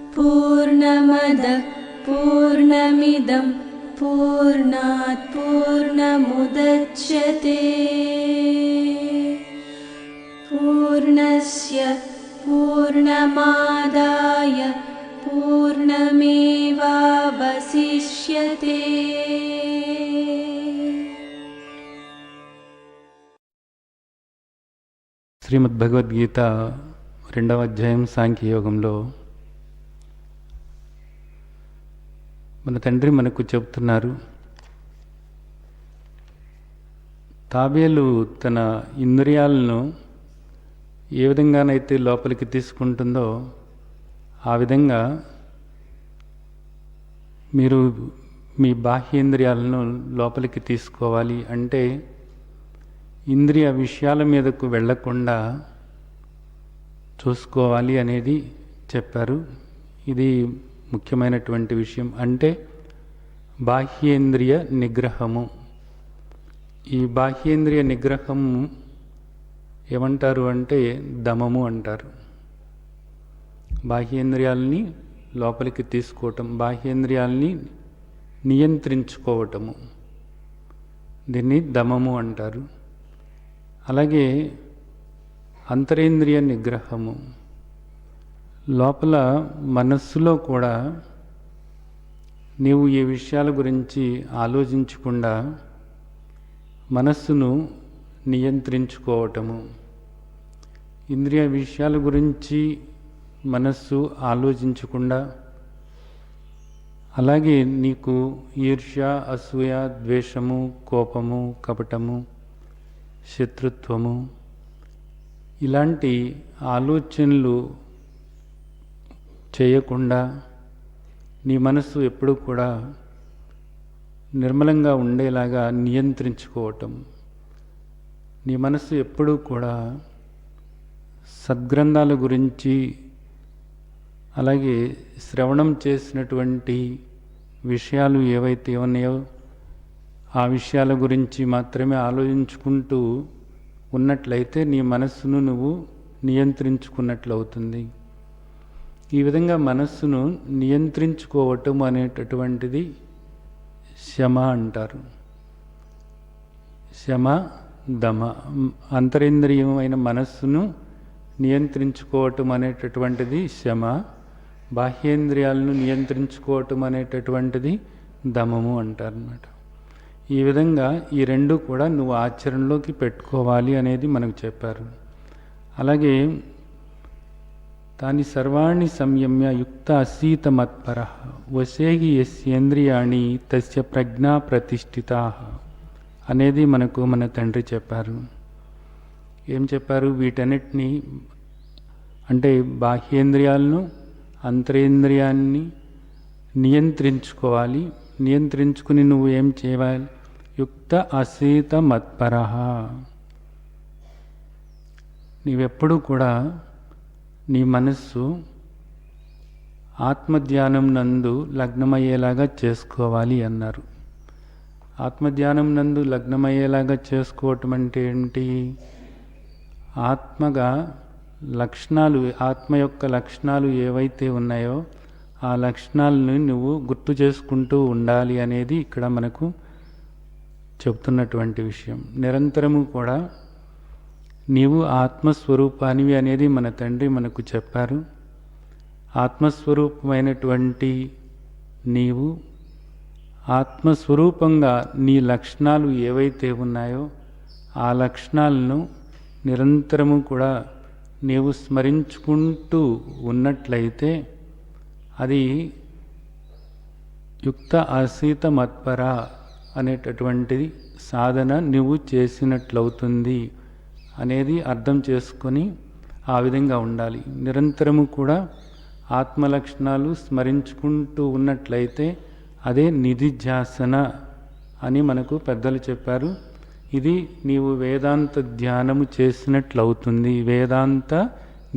पूर्णमदः पूर्णमिदं पूर्णात् पूर्णमुदच्यते पूर्णस्य पूर्णमादाय पूर्णमेवावशिष्यते। శ్రీమద్భగవద్గీత 2వ అధ్యాయం సాంఖ్యయోగంలో మన తండ్రి మనకు చెబుతున్నారు, తాబేలు తన ఇంద్రియాలను ఏ విధంగానైతే లోపలికి తీసుకుంటుందో ఆ విధంగా మీరు మీ బాహ్యేంద్రియాలను లోపలికి తీసుకోవాలి. అంటే ఇంద్రియ విషయాల మీదకు వెళ్లకుండా చూసుకోవాలి అనేది చెప్పారు. ఇది ముఖ్యమైనటువంటి విషయం. అంటే బాహ్యేంద్రియ నిగ్రహము. ఈ బాహ్యేంద్రియ నిగ్రహం ఏమంటారు అంటే దమము అంటారు. బాహ్యేంద్రియాలని లోపలికి తీసుకోవటం, బాహ్యేంద్రియాలని నియంత్రించుకోవటము, దీన్ని దమము అంటారు. అలాగే అంతరేంద్రియ నిగ్రహము, లోపల మనస్సులో కూడా నీవు ఈ విషయాల గురించి ఆలోచించకుండా మనస్సును నియంత్రించుకోవటము. ఇంద్రియ విషయాల గురించి మనస్సు ఆలోచించకుండా, అలాగే నీకు ఈర్ష్య, అసూయ, ద్వేషము, కోపము, కపటము, శత్రుత్వము ఇలాంటి ఆలోచనలు చేయకుండా నీ మనస్సు ఎప్పుడూ కూడా నిర్మలంగా ఉండేలాగా నియంత్రించుకోవటం. నీ మనస్సు ఎప్పుడూ కూడా సద్గ్రంథాల గురించి, అలాగే శ్రవణం చేసినటువంటి విషయాలు ఏవైతే ఉన్నాయో ఆ విషయాల గురించి మాత్రమే ఆలోచించుకుంటూ ఉన్నట్లయితే నీ మనస్సును నువ్వు నియంత్రించుకున్నట్లు అవుతుంది. ఈ విధంగా మనస్సును నియంత్రించుకోవటం అనేటటువంటిది శమ అంటారు. శమ, దమ. అంతరేంద్రియమైన మనస్సును నియంత్రించుకోవటం అనేటటువంటిది శమ, బాహ్యేంద్రియాలను నియంత్రించుకోవటం అనేటటువంటిది దమము అంటారన్నమాట. ఈ విధంగా ఈ రెండు కూడా నువ్వు ఆచరణలోకి పెట్టుకోవాలి అనేది మనకు చెప్పారు. అలాగే తాని సర్వాణి సంయమ్య యుక్త అసీత మత్పర వశేహి యస్యేంద్రియాణి తస్య ప్రజ్ఞా ప్రతిష్ఠితా అనేది మనకు మన తండ్రి చెప్పారు. ఏం చెప్పారు? వీటన్నిటినీ అంటే బాహ్యేంద్రియాలను, అంతరేంద్రియాన్ని నియంత్రించుకోవాలి. నియంత్రించుకుని నువ్వు ఏం చేయాలి? యుక్త అసీత మత్పర. నీవెప్పుడు కూడా నీ మనస్సు ఆత్మధ్యానం నందు లగ్నమయ్యేలాగా చేసుకోవాలి అన్నారు. ఆత్మధ్యానం నందు లగ్నమయ్యేలాగా చేసుకోవటం అంటే ఏంటి? ఆత్మగా లక్షణాలు, ఆత్మ యొక్క లక్షణాలు ఏవైతే ఉన్నాయో ఆ లక్షణాలను నువ్వు గుర్తు చేసుకుంటూ ఉండాలి అనేది ఇక్కడ మనకు చెబుతున్నటువంటి విషయం. నిరంతరము కూడా నీవు ఆత్మస్వరూపానివి అనేది మన తండ్రి మనకు చెప్పారు. ఆత్మస్వరూపమైనటువంటి నీవు ఆత్మస్వరూపంగా నీ లక్షణాలు ఏవైతే ఉన్నాయో ఆ లక్షణాలను నిరంతరము కూడా నీవు స్మరించుకుంటూ ఉన్నట్లయితే అది యుక్త అసీత మత్పర అనేటటువంటి సాధన నువ్వు చేసినట్లవుతుంది అనేది అర్థం చేసుకొని ఆ విధంగా ఉండాలి. నిరంతరము కూడా ఆత్మలక్షణాలు స్మరించుకుంటూ ఉన్నట్లయితే అదే నిధిధ్యాసన అని మనకు పెద్దలు చెప్పారు. ఇది నీవు వేదాంత ధ్యానము చేసినట్లవుతుంది, వేదాంత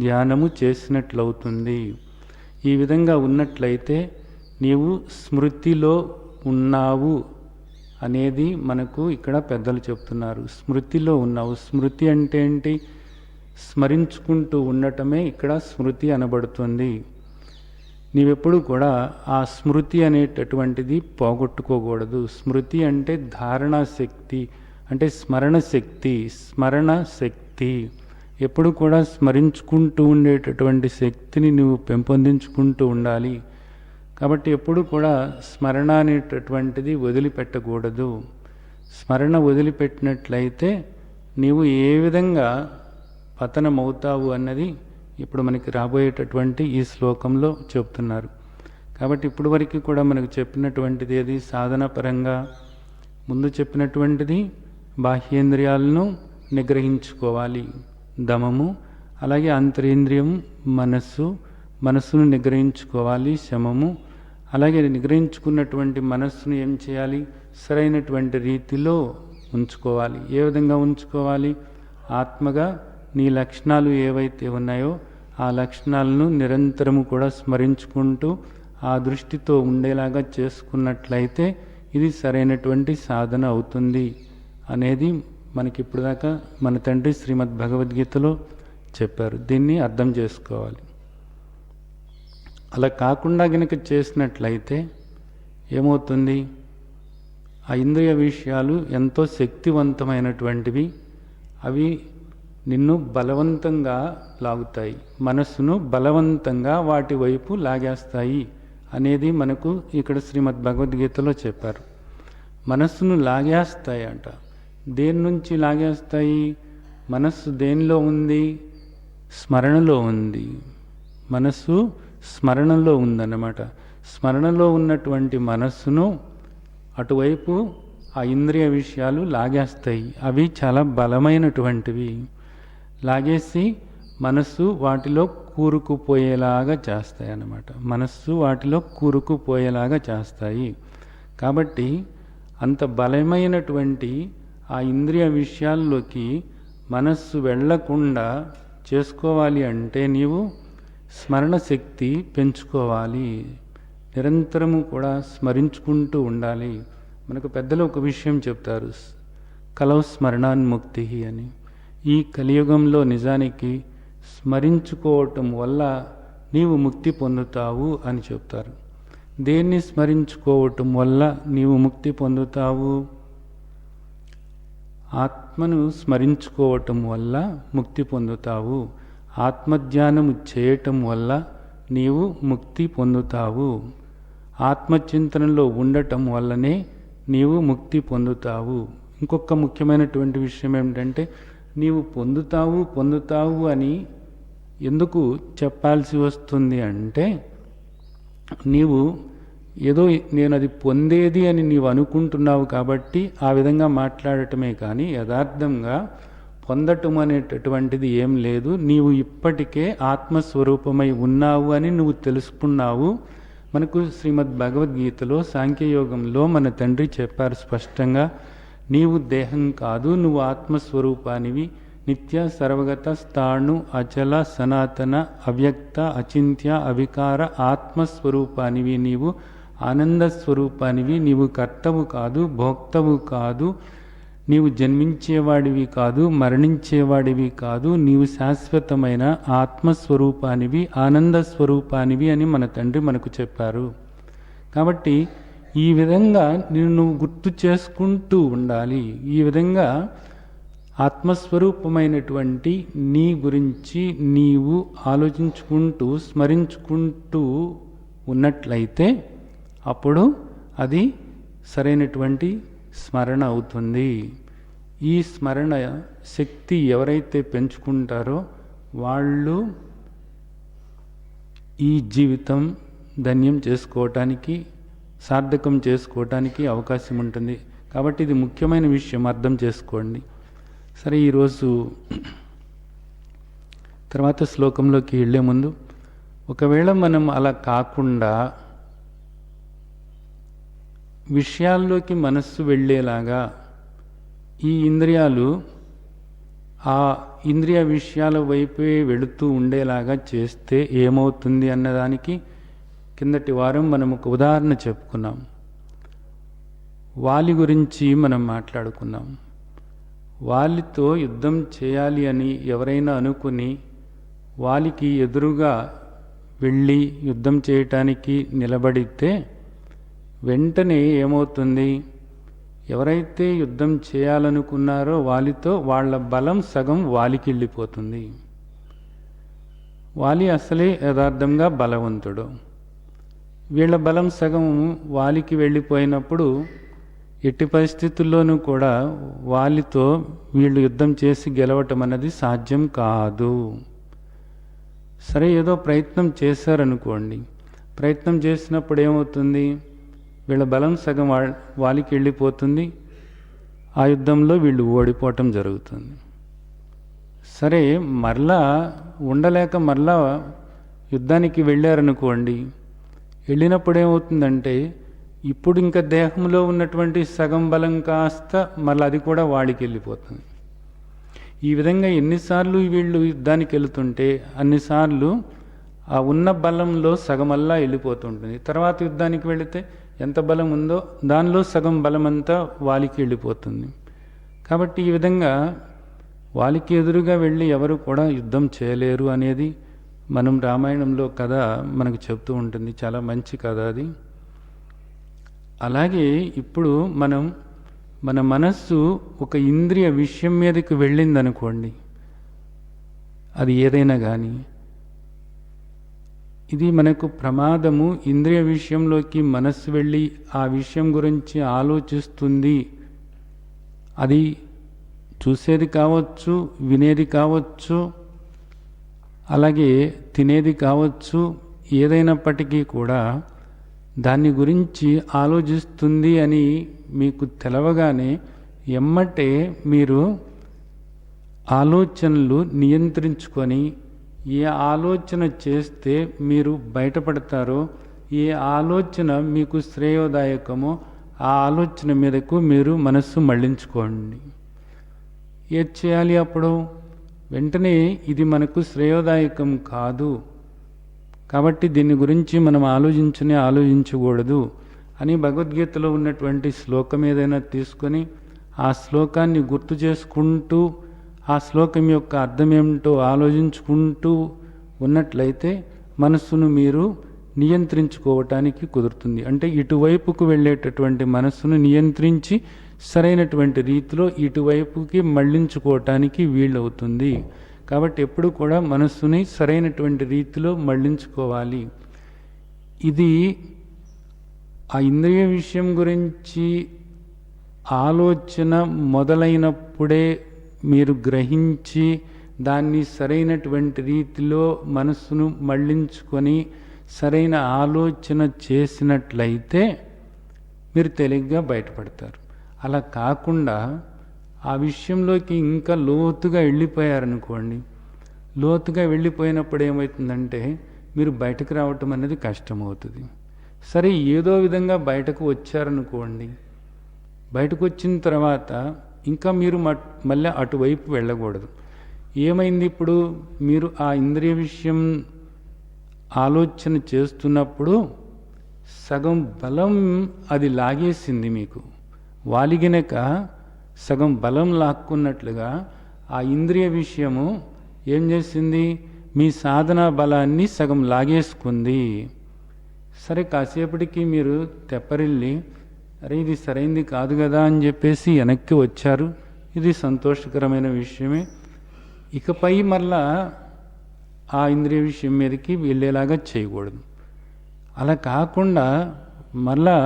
ధ్యానము చేసినట్లవుతుంది. ఈ విధంగా ఉన్నట్లయితే నీవు స్మృతిలో ఉన్నావు అనేది మనకు ఇక్కడ పెద్దలు చెప్తున్నారు. స్మృతిలో ఉన్నావు. స్మృతి అంటే ఏంటి? స్మరించుకుంటూ ఉండటమే ఇక్కడ స్మృతి అనబడుతుంది. నీవెప్పుడు కూడా ఆ స్మృతి అనేటటువంటిది పోగొట్టుకోకూడదు. స్మృతి అంటే ధారణా శక్తి, అంటే స్మరణ శక్తి. స్మరణ శక్తి ఎప్పుడు కూడా స్మరించుకుంటూ ఉండేటటువంటి శక్తిని నువ్వు పెంపొందించుకుంటూ ఉండాలి. కాబట్టి ఎప్పుడు కూడా స్మరణ అనేటటువంటిది వదిలిపెట్టకూడదు. స్మరణ వదిలిపెట్టినట్లయితే నీవు ఏ విధంగా పతనమవుతావు అన్నది ఇప్పుడు మనకి రాబోయేటటువంటి ఈ శ్లోకంలో చెప్తున్నారు. కాబట్టి ఇప్పుడు వరకు కూడా మనకు చెప్పినటువంటిది ఏది? సాధన పరంగా ముందు చెప్పినటువంటిది బాహ్యేంద్రియాలను నిగ్రహించుకోవాలి, దమము. అలాగే అంతరేంద్రియం మనస్సును నిగ్రహించుకోవాలి, శమము. అలాగే నిగ్రహించుకున్నటువంటి మనస్సును ఏం చేయాలి? సరైనటువంటి రీతిలో ఉంచుకోవాలి. ఏ విధంగా ఉంచుకోవాలి? ఆత్మగా నీ లక్షణాలు ఏవైతే ఉన్నాయో ఆ లక్షణాలను నిరంతరము కూడా స్మరించుకుంటూ ఆ దృష్టితో ఉండేలాగా చేసుకున్నట్లయితే ఇది సరైనటువంటి సాధన అవుతుంది అనేది మనకి ఇప్పుడు దాకా మన తండ్రి శ్రీమద్ భగవద్గీతలో చెప్పారు. దీన్ని అర్థం చేసుకోవాలి. అలా కాకుండా గనక చేసినట్లయితే ఏమవుతుంది? ఆ ఇంద్రియ విషయాలు ఎంతో శక్తివంతమైనటువంటివి. అవి నిన్ను బలవంతంగా లాగుతాయి, మనస్సును బలవంతంగా వాటి వైపు లాగేస్తాయి అనేది మనకు ఇక్కడ శ్రీమద్ భగవద్గీతలో చెప్పారు. మనస్సును లాగేస్తాయి అంట. దేని నుంచి లాగేస్తాయి? మనస్సు దేనిలో ఉంది? స్మరణలో ఉంది. మనస్సు స్మరణలో ఉందన్నమాట. స్మరణలో ఉన్నటువంటి మనస్సును అటువైపు ఆ ఇంద్రియ విషయాలు లాగేస్తాయి. అవి చాలా బలమైనటువంటివి. లాగేసి మనస్సు వాటిలో కూరుకుపోయేలాగా చేస్తాయి అన్నమాట. మనస్సు వాటిలో కూరుకుపోయేలాగా చేస్తాయి. కాబట్టి అంత బలమైనటువంటి ఆ ఇంద్రియ విషయాల్లోకి మనస్సు వెళ్లకుండా చేసుకోవాలి అంటే నీవు స్మరణ శక్తి పెంచుకోవాలి. నిరంతరము కూడా స్మరించుకుంటూ ఉండాలి. మనకు పెద్దలు ఒక విషయం చెప్తారు, కలౌ స్మరణాన్ముక్తి అని. ఈ కలియుగంలో నిజానికి స్మరించుకోవటం వల్ల నీవు ముక్తి పొందుతావు అని చెప్తారు. దేన్ని స్మరించుకోవటం వల్ల నీవు ముక్తి పొందుతావు? ఆత్మను స్మరించుకోవటం వల్ల ముక్తి పొందుతావు. ఆత్మధ్యానము చేయటం వల్ల నీవు ముక్తి పొందుతావు. ఆత్మచింతనలో ఉండటం వల్లనే నీవు ముక్తి పొందుతావు. ఇంకొక ముఖ్యమైనటువంటి విషయం ఏమిటంటే, నీవు పొందుతావు అని ఎందుకు చెప్పాల్సి వస్తుంది అంటే, నీవు ఏదో నేను అది పొందేది అని నీవు అనుకుంటున్నావు కాబట్టి ఆ విధంగా మాట్లాడటమే కానీ యథార్థంగా పొందటం అనేటటువంటిది ఏం లేదు. నీవు ఇప్పటికే ఆత్మస్వరూపమై ఉన్నావు అని నువ్వు తెలుసుకున్నావు. మనకు శ్రీమద్ భగవద్గీతలో సాంఖ్యయోగంలో మన తండ్రి చెప్పారు స్పష్టంగా, నీవు దేహం కాదు, నువ్వు ఆత్మస్వరూపానివి. నిత్య సర్వగత స్థాణు అచల సనాతన అవ్యక్త అచింత్య అవికార ఆత్మస్వరూపానివి. నీవు ఆనందస్వరూపానివి. నీవు కర్తవు కాదు, భోక్తవు కాదు, నీవు జన్మించేవాడివి కాదు, మరణించేవాడివి కాదు. నీవు శాశ్వతమైన ఆత్మస్వరూపానివి, ఆనందస్వరూపానివి అని మన తండ్రి మనకు చెప్పారు. కాబట్టి ఈ విధంగా నిన్ను గుర్తు చేసుకుంటూ ఉండాలి. ఈ విధంగా ఆత్మస్వరూపమైనటువంటి నీ గురించి నీవు ఆలోచించుకుంటూ స్మరించుకుంటూ ఉన్నట్లయితే అప్పుడు అది సరైనటువంటి స్మరణ అవుతుంది. ఈ స్మరణ శక్తి ఎవరైతే పెంచుకుంటారో వాళ్ళు ఈ జీవితం ధన్యం చేసుకోవటానికి, సార్థకం చేసుకోవటానికి అవకాశం ఉంటుంది. కాబట్టి ఇది ముఖ్యమైన విషయం, అర్థం చేసుకోండి. సరే, ఈరోజు తర్వాత శ్లోకంలోకి వెళ్ళే ముందు, ఒకవేళ మనం అలా కాకుండా విషయాల్లోకి మనస్సు వెళ్ళేలాగా ఈ ఇంద్రియాలు ఆ ఇంద్రియ విషయాల వైపే వెళుతూ ఉండేలాగా చేస్తే ఏమవుతుంది అన్నదానికి కిందటి వారం మనం ఒక ఉదాహరణ చెప్పుకున్నాం. వాలి గురించి మనం మాట్లాడుకున్నాం. వాలితో యుద్ధం చేయాలి అని ఎవరైనా అనుకుని వాలికి ఎదురుగా వెళ్ళి యుద్ధం చేయటానికి నిలబడితే వెంటనే ఏమవుతుంది? ఎవరైతే యుద్ధం చేయాలనుకున్నారో వాలితో వాళ్ళ బలం సగం వాలికి వెళ్ళిపోతుంది. వాలి అసలే యథార్థంగా బలవంతుడు. వీళ్ళ బలం సగం వాలికి వెళ్ళిపోయినప్పుడు ఎట్టి పరిస్థితుల్లోనూ కూడా వాలితో వీళ్ళు యుద్ధం చేసి గెలవటం అన్నది సాధ్యం కాదు. సరే, ఏదో ప్రయత్నం చేశారనుకోండి. ప్రయత్నం చేసినప్పుడు ఏమవుతుంది? వీళ్ళ బలం సగం వాలికి వెళ్ళిపోతుంది. ఆ యుద్ధంలో వీళ్ళు ఓడిపోవటం జరుగుతుంది. సరే, మరలా ఉండలేక మరలా యుద్ధానికి వెళ్ళారనుకోండి. వెళ్ళినప్పుడు ఏమవుతుందంటే ఇప్పుడు ఇంకా దేహంలో ఉన్నటువంటి సగం బలం కాస్త మళ్ళీ అది కూడా వాడికి వెళ్ళిపోతుంది. ఈ విధంగా ఎన్నిసార్లు వీళ్ళు యుద్ధానికి వెళుతుంటే అన్నిసార్లు ఆ ఉన్న బలంలో సగమల్లా వెళ్ళిపోతుంటుంది. తర్వాత యుద్ధానికి వెళితే ఎంత బలం ఉందో దానిలో సగం బలం అంతా వాలికి వెళ్ళిపోతుంది. కాబట్టి ఈ విధంగా వాలికి ఎదురుగా వెళ్ళి ఎవరు కూడా యుద్ధం చేయలేరు అనేది మనం రామాయణంలో కథ మనకు చెప్తూ ఉంటుంది. చాలా మంచి కథ అది. అలాగే ఇప్పుడు మన మనస్సు ఒక ఇంద్రియ విషయం మీదకి వెళ్ళిందనుకోండి, అది ఏదైనా కానీ, ఇది మనకు ప్రమాదము. ఇంద్రియ విషయంలోకి మనస్సు వెళ్ళి ఆ విషయం గురించి ఆలోచిస్తుంది. అది చూసేది కావచ్చు, వినేది కావచ్చు, అలాగే తినేది కావచ్చు, ఏదైనప్పటికీ కూడా దాన్ని గురించి ఆలోచిస్తుంది అని మీకు తెలవగానే ఎమ్మటే మీరు ఆలోచనలు నియంత్రించుకొని ఏ ఆలోచన చేస్తే మీరు బయటపడతారో, ఏ ఆలోచన మీకు శ్రేయోదాయకమో ఆ ఆలోచన మీదకు మీరు మనస్సు మళ్లించుకోండి. ఏది చేయాలి అప్పుడు? వెంటనే ఇది మనకు శ్రేయోదాయకం కాదు, కాబట్టి దీని గురించి మనం ఆలోచించకూడదు అని భగవద్గీతలో ఉన్నటువంటి శ్లోకం ఏదైనా తీసుకొని ఆ శ్లోకాన్ని గుర్తు చేసుకుంటూ ఆ శ్లోకం యొక్క అర్థం ఏమిటో ఆలోచించుకుంటూ ఉన్నట్లయితే మనస్సును మీరు నియంత్రించుకోవటానికి కుదురుతుంది. అంటే ఇటువైపుకు వెళ్ళేటటువంటి మనస్సును నియంత్రించి సరైనటువంటి రీతిలో ఇటువైపుకి మళ్లించుకోవటానికి వీలవుతుంది. కాబట్టి ఎప్పుడు కూడా మనస్సుని సరైనటువంటి రీతిలో మళ్లించుకోవాలి. ఇది ఆ ఇంద్రియ విషయం గురించి ఆలోచన మొదలైనప్పుడే మీరు గ్రహించి దాన్ని సరైనటువంటి రీతిలో మనస్సును మళ్లించుకొని సరైన ఆలోచన చేసినట్లయితే మీరు తేలిగ్గా బయటపడతారు. అలా కాకుండా ఆ విషయంలోకి ఇంకా లోతుగా వెళ్ళిపోయారనుకోండి, లోతుగా వెళ్ళిపోయినప్పుడు ఏమవుతుందంటే మీరు బయటకు రావటం అనేది కష్టమవుతుంది. సరే, ఏదో విధంగా బయటకు వచ్చారనుకోండి, బయటకు వచ్చిన తర్వాత ఇంకా మీరు మళ్ళీ అటువైపు వెళ్ళకూడదు. ఏమైంది? ఇప్పుడు మీరు ఆ ఇంద్రియ విషయం ఆలోచన చేస్తున్నప్పుడు సగం బలం అది లాగేసింది. మీకు వాలిగినక సగం బలం లాక్కున్నట్లుగా ఆ ఇంద్రియ విషయము ఏం చేసింది? మీ సాధనా బలాన్ని సగం లాగేసుకుంది. సరే, కాసేపటికి మీరు తెప్పరిల్లి అరే ఇది సరైంది కాదు కదా అని చెప్పేసి వెనక్కి వచ్చారు. ఇది సంతోషకరమైన విషయమే. ఇకపై మళ్ళా ఆ ఇంద్రియ విషయం మీదకి వెళ్ళేలాగా చేయకూడదు. అలా కాకుండా మళ్ళా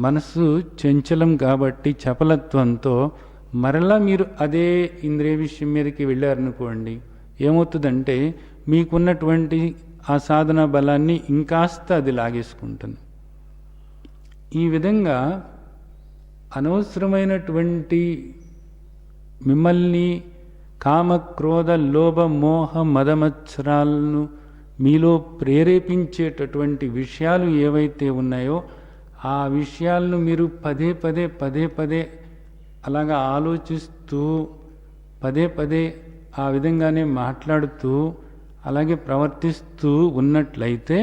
మనసు చంచలం కాబట్టి చపలత్వంతో మరలా మీరు అదే ఇంద్రియ విషయం మీదకి వెళ్ళారనుకోండి, ఏమవుతుందంటే మీకున్నటువంటి ఆ సాధన బలాన్ని ఇంకాస్త అది లాగేసుకుంటుంది. ఈ విధంగా అనవసరమైనటువంటి మిమ్మల్ని కామ క్రోధ లోభ మోహ మదమత్సరాలను మీలో ప్రేరేపించేటటువంటి విషయాలు ఏవైతే ఉన్నాయో ఆ విషయాలను మీరు పదే పదే అలాగా ఆలోచిస్తూ పదే ఆ విధంగానే మాట్లాడుతూ అలాగే ప్రవర్తిస్తూ ఉన్నట్లయితే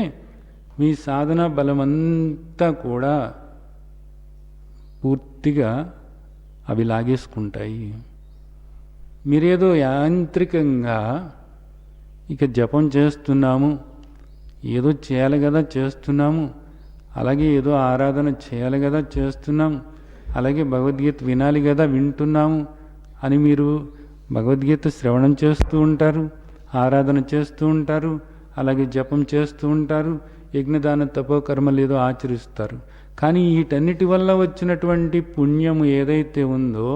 మీ సాధన బలమంతా కూడా పూర్తిగా అవి లాగేసుకుంటాయి. మీరేదో యాంత్రికంగా ఇక జపం చేస్తున్నాము, ఏదో చేయాలి కదా చేస్తున్నాము, అలాగే ఏదో ఆరాధన చేయాలి కదా చేస్తున్నాము, అలాగే భగవద్గీత వినాలి కదా వింటున్నాము అని మీరు భగవద్గీత శ్రవణం చేస్తూ ఉంటారు, ఆరాధన చేస్తూ ఉంటారు, అలాగే జపం చేస్తూ ఉంటారు, యజ్ఞదాన తపోకర్మలు ఏదో ఆచరిస్తారు. కానీ వీటన్నిటి వల్ల వచ్చినటువంటి పుణ్యము ఏదైతే ఉందో,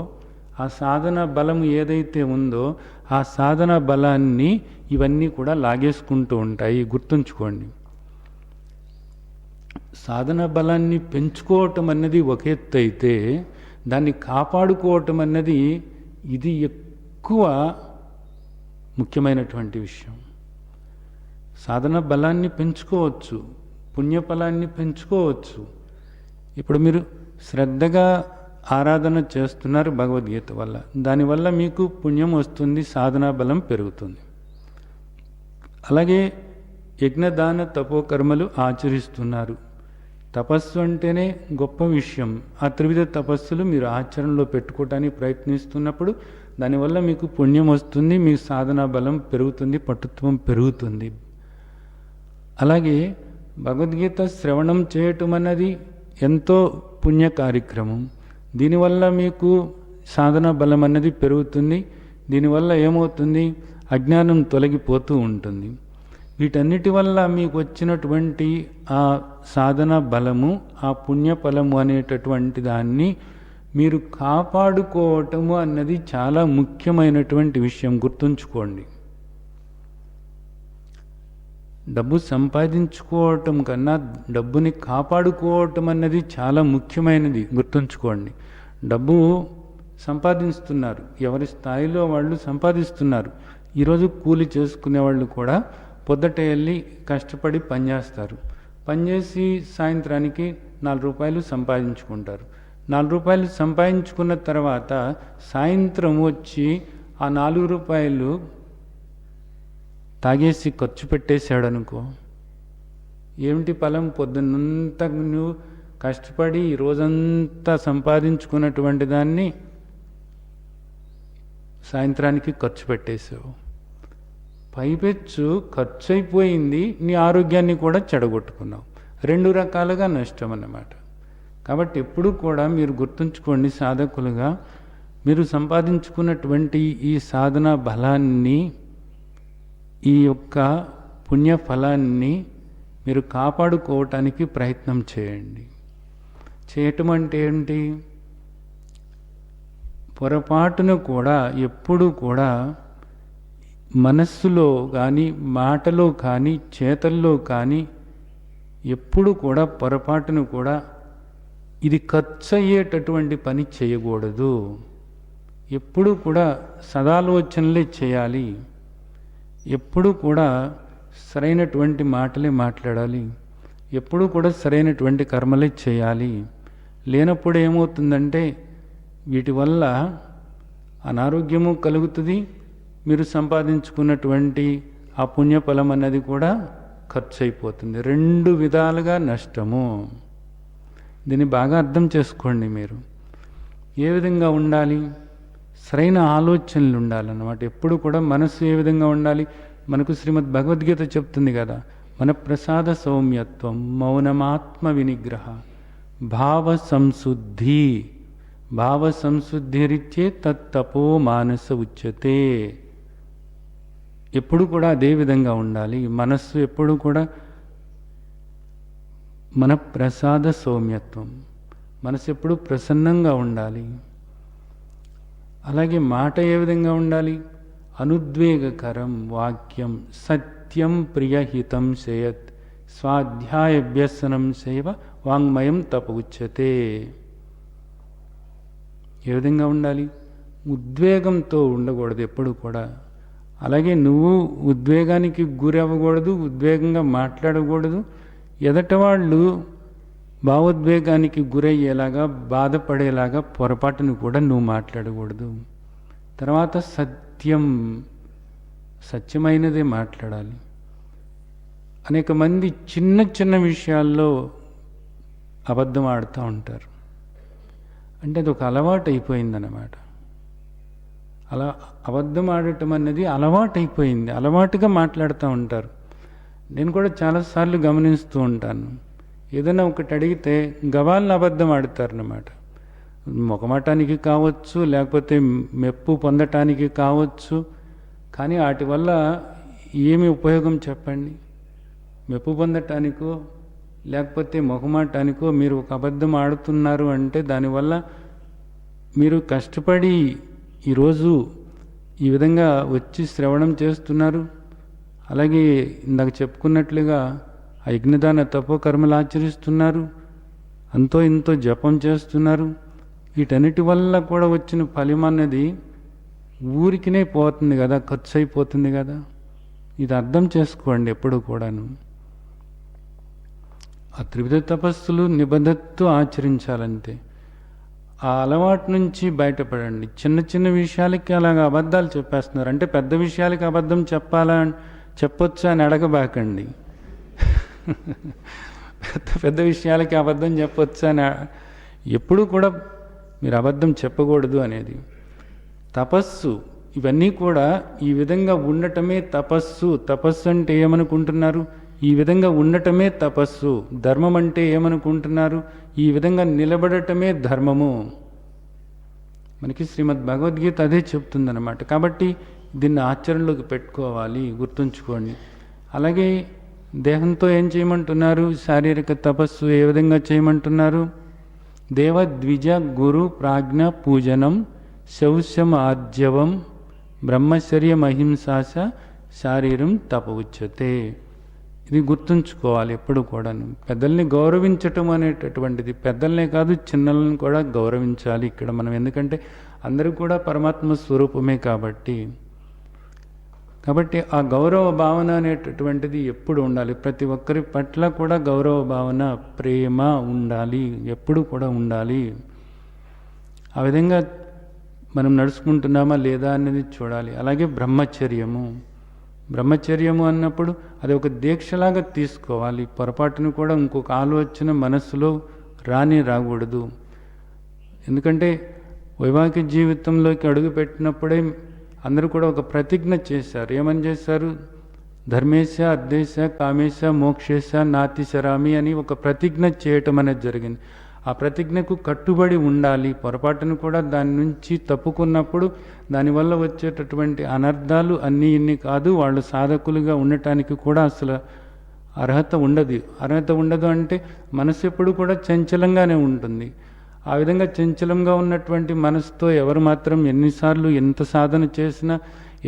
ఆ సాధన బలము ఏదైతే ఉందో, ఆ సాధన బలాన్ని ఇవన్నీ కూడా లాగేసుకుంటూ ఉంటాయి. గుర్తుంచుకోండి, సాధన బలాన్ని పెంచుకోవటం అన్నది ఒక ఎత్తు అయితే, దాన్ని కాపాడుకోవటం అన్నది ఇది ఎక్కువ ముఖ్యమైనటువంటి విషయం. సాధన బలాన్ని పెంచుకోవచ్చు, పుణ్యఫలాన్ని పెంచుకోవచ్చు. ఇప్పుడు మీరు శ్రద్ధగా ఆరాధన చేస్తున్నారు భగవద్గీత వల్ల, దానివల్ల మీకు పుణ్యం వస్తుంది, సాధనా బలం పెరుగుతుంది. అలాగే యజ్ఞదాన తపోకర్మలు ఆచరిస్తున్నారు. తపస్సు అంటేనే గొప్ప విషయం. ఆ త్రివిధ తపస్సులు మీరు ఆచరణలో పెట్టుకోవడానికి ప్రయత్నిస్తున్నప్పుడు దానివల్ల మీకు పుణ్యం వస్తుంది, మీ సాధనా బలం పెరుగుతుంది, పటుత్వం పెరుగుతుంది. అలాగే భగవద్గీత శ్రవణం చేయటం అన్నది ఎంతో పుణ్య కార్యక్రమం. దీనివల్ల మీకు సాధనా బలం అన్నది పెరుగుతుంది. దీనివల్ల ఏమవుతుంది, అజ్ఞానం తొలగిపోతూ ఉంటుంది. వీటన్నిటి వల్ల మీకు వచ్చినటువంటి ఆ సాధన బలము, ఆ పుణ్యఫలము అనేటటువంటి దాన్ని మీరు కాపాడుకోవటము అన్నది చాలా ముఖ్యమైనటువంటి విషయం. గుర్తుంచుకోండి, డబ్బు సంపాదించుకోవటం కన్నా డబ్బుని కాపాడుకోవటం అన్నది చాలా ముఖ్యమైనది. గుర్తుంచుకోండి, డబ్బు సంపాదిస్తున్నారు, ఎవరి స్థాయిలో వాళ్ళు సంపాదిస్తున్నారు. ఈరోజు కూలి చేసుకునే వాళ్ళు కూడా పొద్దుట వెళ్ళి కష్టపడి పనిచేస్తారు. పనిచేసి సాయంత్రానికి 4 రూపాయలు సంపాదించుకుంటారు. 4 రూపాయలు సంపాదించుకున్న తర్వాత సాయంత్రం వచ్చి ఆ 4 రూపాయలు తాగేసి ఖర్చు పెట్టేశాడు అనుకో, ఏమిటి ఫలం? పొద్దున్నంతా నువ్వు కష్టపడి రోజంతా సంపాదించుకున్నటువంటి దాన్ని సాయంత్రానికి ఖర్చు పెట్టేశావు. పైపెచ్చు ఖర్చు అయిపోయింది, నీ ఆరోగ్యాన్ని కూడా చెడగొట్టుకున్నావు. 2 రకాలుగా నష్టం అన్నమాట. కాబట్టి ఎప్పుడు కూడా మీరు గుర్తుంచుకోండి, సాధకులుగా మీరు సంపాదించుకున్నటువంటి ఈ సాధన బలాన్ని, ఈ యొక్క పుణ్యఫలాన్ని మీరు కాపాడుకోవటానికి ప్రయత్నం చేయండి. చేయటం అంటే ఏంటి? పొరపాటును కూడా ఎప్పుడు కూడా మనస్సులో కానీ, మాటలో కానీ, చేతల్లో కానీ ఎప్పుడు కూడా పొరపాటును కూడా ఇది ఖర్చు అయ్యేటటువంటి పని చేయకూడదు. ఎప్పుడు కూడా సదాలోచనలే చేయాలి. ఎప్పుడు కూడా సరైనటువంటి మాటలే మాట్లాడాలి. ఎప్పుడు కూడా సరైనటువంటి కర్మలే చేయాలి. లేనప్పుడు ఏమవుతుందంటే వీటి వల్ల అనారోగ్యము కలుగుతుంది. మీరు సంపాదించుకున్నటువంటి ఆ పుణ్యఫలం అన్నది కూడా ఖర్చు అయిపోతుంది. 2 విధాలుగా నష్టము. దీన్ని బాగా అర్థం చేసుకోండి. మీరు ఏ విధంగా ఉండాలి? సరైన ఆలోచనలు ఉండాలన్నమాట. ఎప్పుడు కూడా మనసు ఏ విధంగా ఉండాలి? మనకు శ్రీమద్ భగవద్గీత చెప్తుంది కదా, మన ప్రసాద సౌమ్యత్వం, మౌనమాత్మ వినిగ్రహ, భావ సంశుద్ధి. భావ సంశుద్ధిరిచ్చే తత్తపో మానస ఉచ్యతే. ఎప్పుడు కూడా అదే విధంగా ఉండాలి. మనస్సు ఎప్పుడు కూడా మన ప్రసాద సౌమ్యత్వం, మనసు ఎప్పుడు ప్రసన్నంగా ఉండాలి. అలాగే మాట ఏ విధంగా ఉండాలి? అనుద్వేగకరం వాక్యం, సత్యం ప్రియహితం సేయత్, స్వాధ్యాయభ్యసనం సేవ వాంగ్మయం తప ఉచ్యతే. ఏ విధంగా ఉండాలి? ఉద్వేగంతో ఉండకూడదు ఎప్పుడు కూడా. అలాగే నువ్వు ఉద్వేగానికి గురి అవ్వకూడదు, ఉద్వేగంగా మాట్లాడకూడదు. ఎదటవాళ్ళు భావోద్వేగానికి గురయ్యేలాగా, బాధపడేలాగా పొరపాటును కూడా నువ్వు మాట్లాడకూడదు. తర్వాత సత్యం, సత్యమైనదే మాట్లాడాలి. అనేక మంది చిన్న చిన్న విషయాల్లో అబద్ధం ఆడుతూ ఉంటారు. అంటే అది ఒక అలవాటు అయిపోయిందన్నమాట. అలా అబద్ధం ఆడటం అనేది అలవాటు అయిపోయింది, అలవాటుగా మాట్లాడుతూ ఉంటారు. నేను కూడా చాలాసార్లు గమనిస్తూ ఉంటాను. ఏదైనా ఒకటి అడిగితే గవాలను అబద్ధం ఆడతారన్నమాట. మొకమాటానికి కావచ్చు, లేకపోతే మెప్పు పొందటానికి కావచ్చు. కానీ వాటి వల్ల ఏమి ఉపయోగం చెప్పండి? మెప్పు పొందటానికో లేకపోతే మొహమాటానికో మీరు ఒక అబద్ధం ఆడుతున్నారు అంటే దానివల్ల మీరు కష్టపడి ఈరోజు ఈ విధంగా వచ్చి శ్రవణం చేస్తున్నారు. అలాగే ఇందాక చెప్పుకున్నట్లుగా ఆ యజ్ఞదాన తపోకర్మలు ఆచరిస్తున్నారు, అంతో ఇంతో జపం చేస్తున్నారు. వీటన్నిటి వల్ల కూడా వచ్చిన ఫలం అన్నది ఊరికినే పోతుంది కదా, ఖర్చు అయిపోతుంది కదా. ఇది అర్థం చేసుకోండి ఎప్పుడు కూడాను. ఆ త్రివిధ తపస్సులు నిబద్ధతతో ఆచరించాలంతే. ఆ అలవాటు నుంచి బయటపడండి. చిన్న చిన్న విషయాలకి అలాగ అబద్ధాలు చెప్పేస్తున్నారు అంటే పెద్ద విషయాలకి అబద్ధం చెప్పొచ్చా అని అడగబాకండి. పెద్ద విషయాలకి అబద్ధం చెప్పొచ్చా అని ఎప్పుడూ కూడా మీరు అబద్ధం చెప్పకూడదు అనేది. తపస్సు ఇవన్నీ కూడా ఈ విధంగా ఉండటమే తపస్సు. తపస్సు అంటే ఏమనుకుంటున్నారు? ఈ విధంగా ఉండటమే తపస్సు. ధర్మం అంటే ఏమనుకుంటున్నారు? ఈ విధంగా నిలబడటమే ధర్మము. మనకి శ్రీమద్ భగవద్గీత అదే చెప్తుందన్నమాట. కాబట్టి దీన్ని ఆచరణలోకి పెట్టుకోవాలి, గుర్తుంచుకోండి. అలాగే దేహంతో ఏం చేయమంటున్నారు? శారీరక తపస్సు ఏ విధంగా చేయమంటున్నారు? దేవద్విజ గురు ప్రాజ్ఞ పూజనం శౌచం ఆర్జవం బ్రహ్మచర్యం అహింసాస శారీరం తప ఉచ్యతే. ఇది గుర్తుంచుకోవాలి ఎప్పుడు కూడాను. పెద్దల్ని గౌరవించటం అనేటటువంటిది, పెద్దల్నే కాదు చిన్నలను కూడా గౌరవించాలి ఇక్కడ మనం. ఎందుకంటే అందరూ కూడా పరమాత్మ స్వరూపమే కాబట్టి ఆ గౌరవ భావన అనేటటువంటిది ఎప్పుడు ఉండాలి. ప్రతి ఒక్కరి పట్ల కూడా గౌరవ భావన, ప్రేమ ఉండాలి, ఎప్పుడు కూడా ఉండాలి. ఆ విధంగా మనం నడుచుకుంటున్నామా లేదా అనేది చూడాలి. అలాగే బ్రహ్మచర్యము అన్నప్పుడు అది ఒక దీక్షలాగా తీసుకోవాలి. పొరపాటును కూడా ఇంకొక ఆలోచన మనస్సులో రాకూడదు. ఎందుకంటే వైవాహిక జీవితంలోకి అడుగుపెట్టినప్పుడే అందరూ కూడా ఒక ప్రతిజ్ఞ చేశారు. ఏమని చేశారు? ధర్మేశ అర్ధేశ కామేశ మోక్షేశ నాతిశరామి అని ఒక ప్రతిజ్ఞ చేయటం అనేది జరిగింది. ఆ ప్రతిజ్ఞకు కట్టుబడి ఉండాలి. పొరపాటును కూడా దాని నుంచి తప్పుకున్నప్పుడు దానివల్ల వచ్చేటటువంటి అనర్థాలు అన్నీ ఇన్ని కాదు. వాళ్ళు సాధకులుగా ఉండటానికి కూడా అసలు అర్హత ఉండదు. అంటే మనసు ఎప్పుడు కూడా చంచలంగానే ఉంటుంది. ఆ విధంగా చంచలంగా ఉన్నటువంటి మనసుతో ఎవరు మాత్రం ఎన్నిసార్లు ఎంత సాధన చేసినా,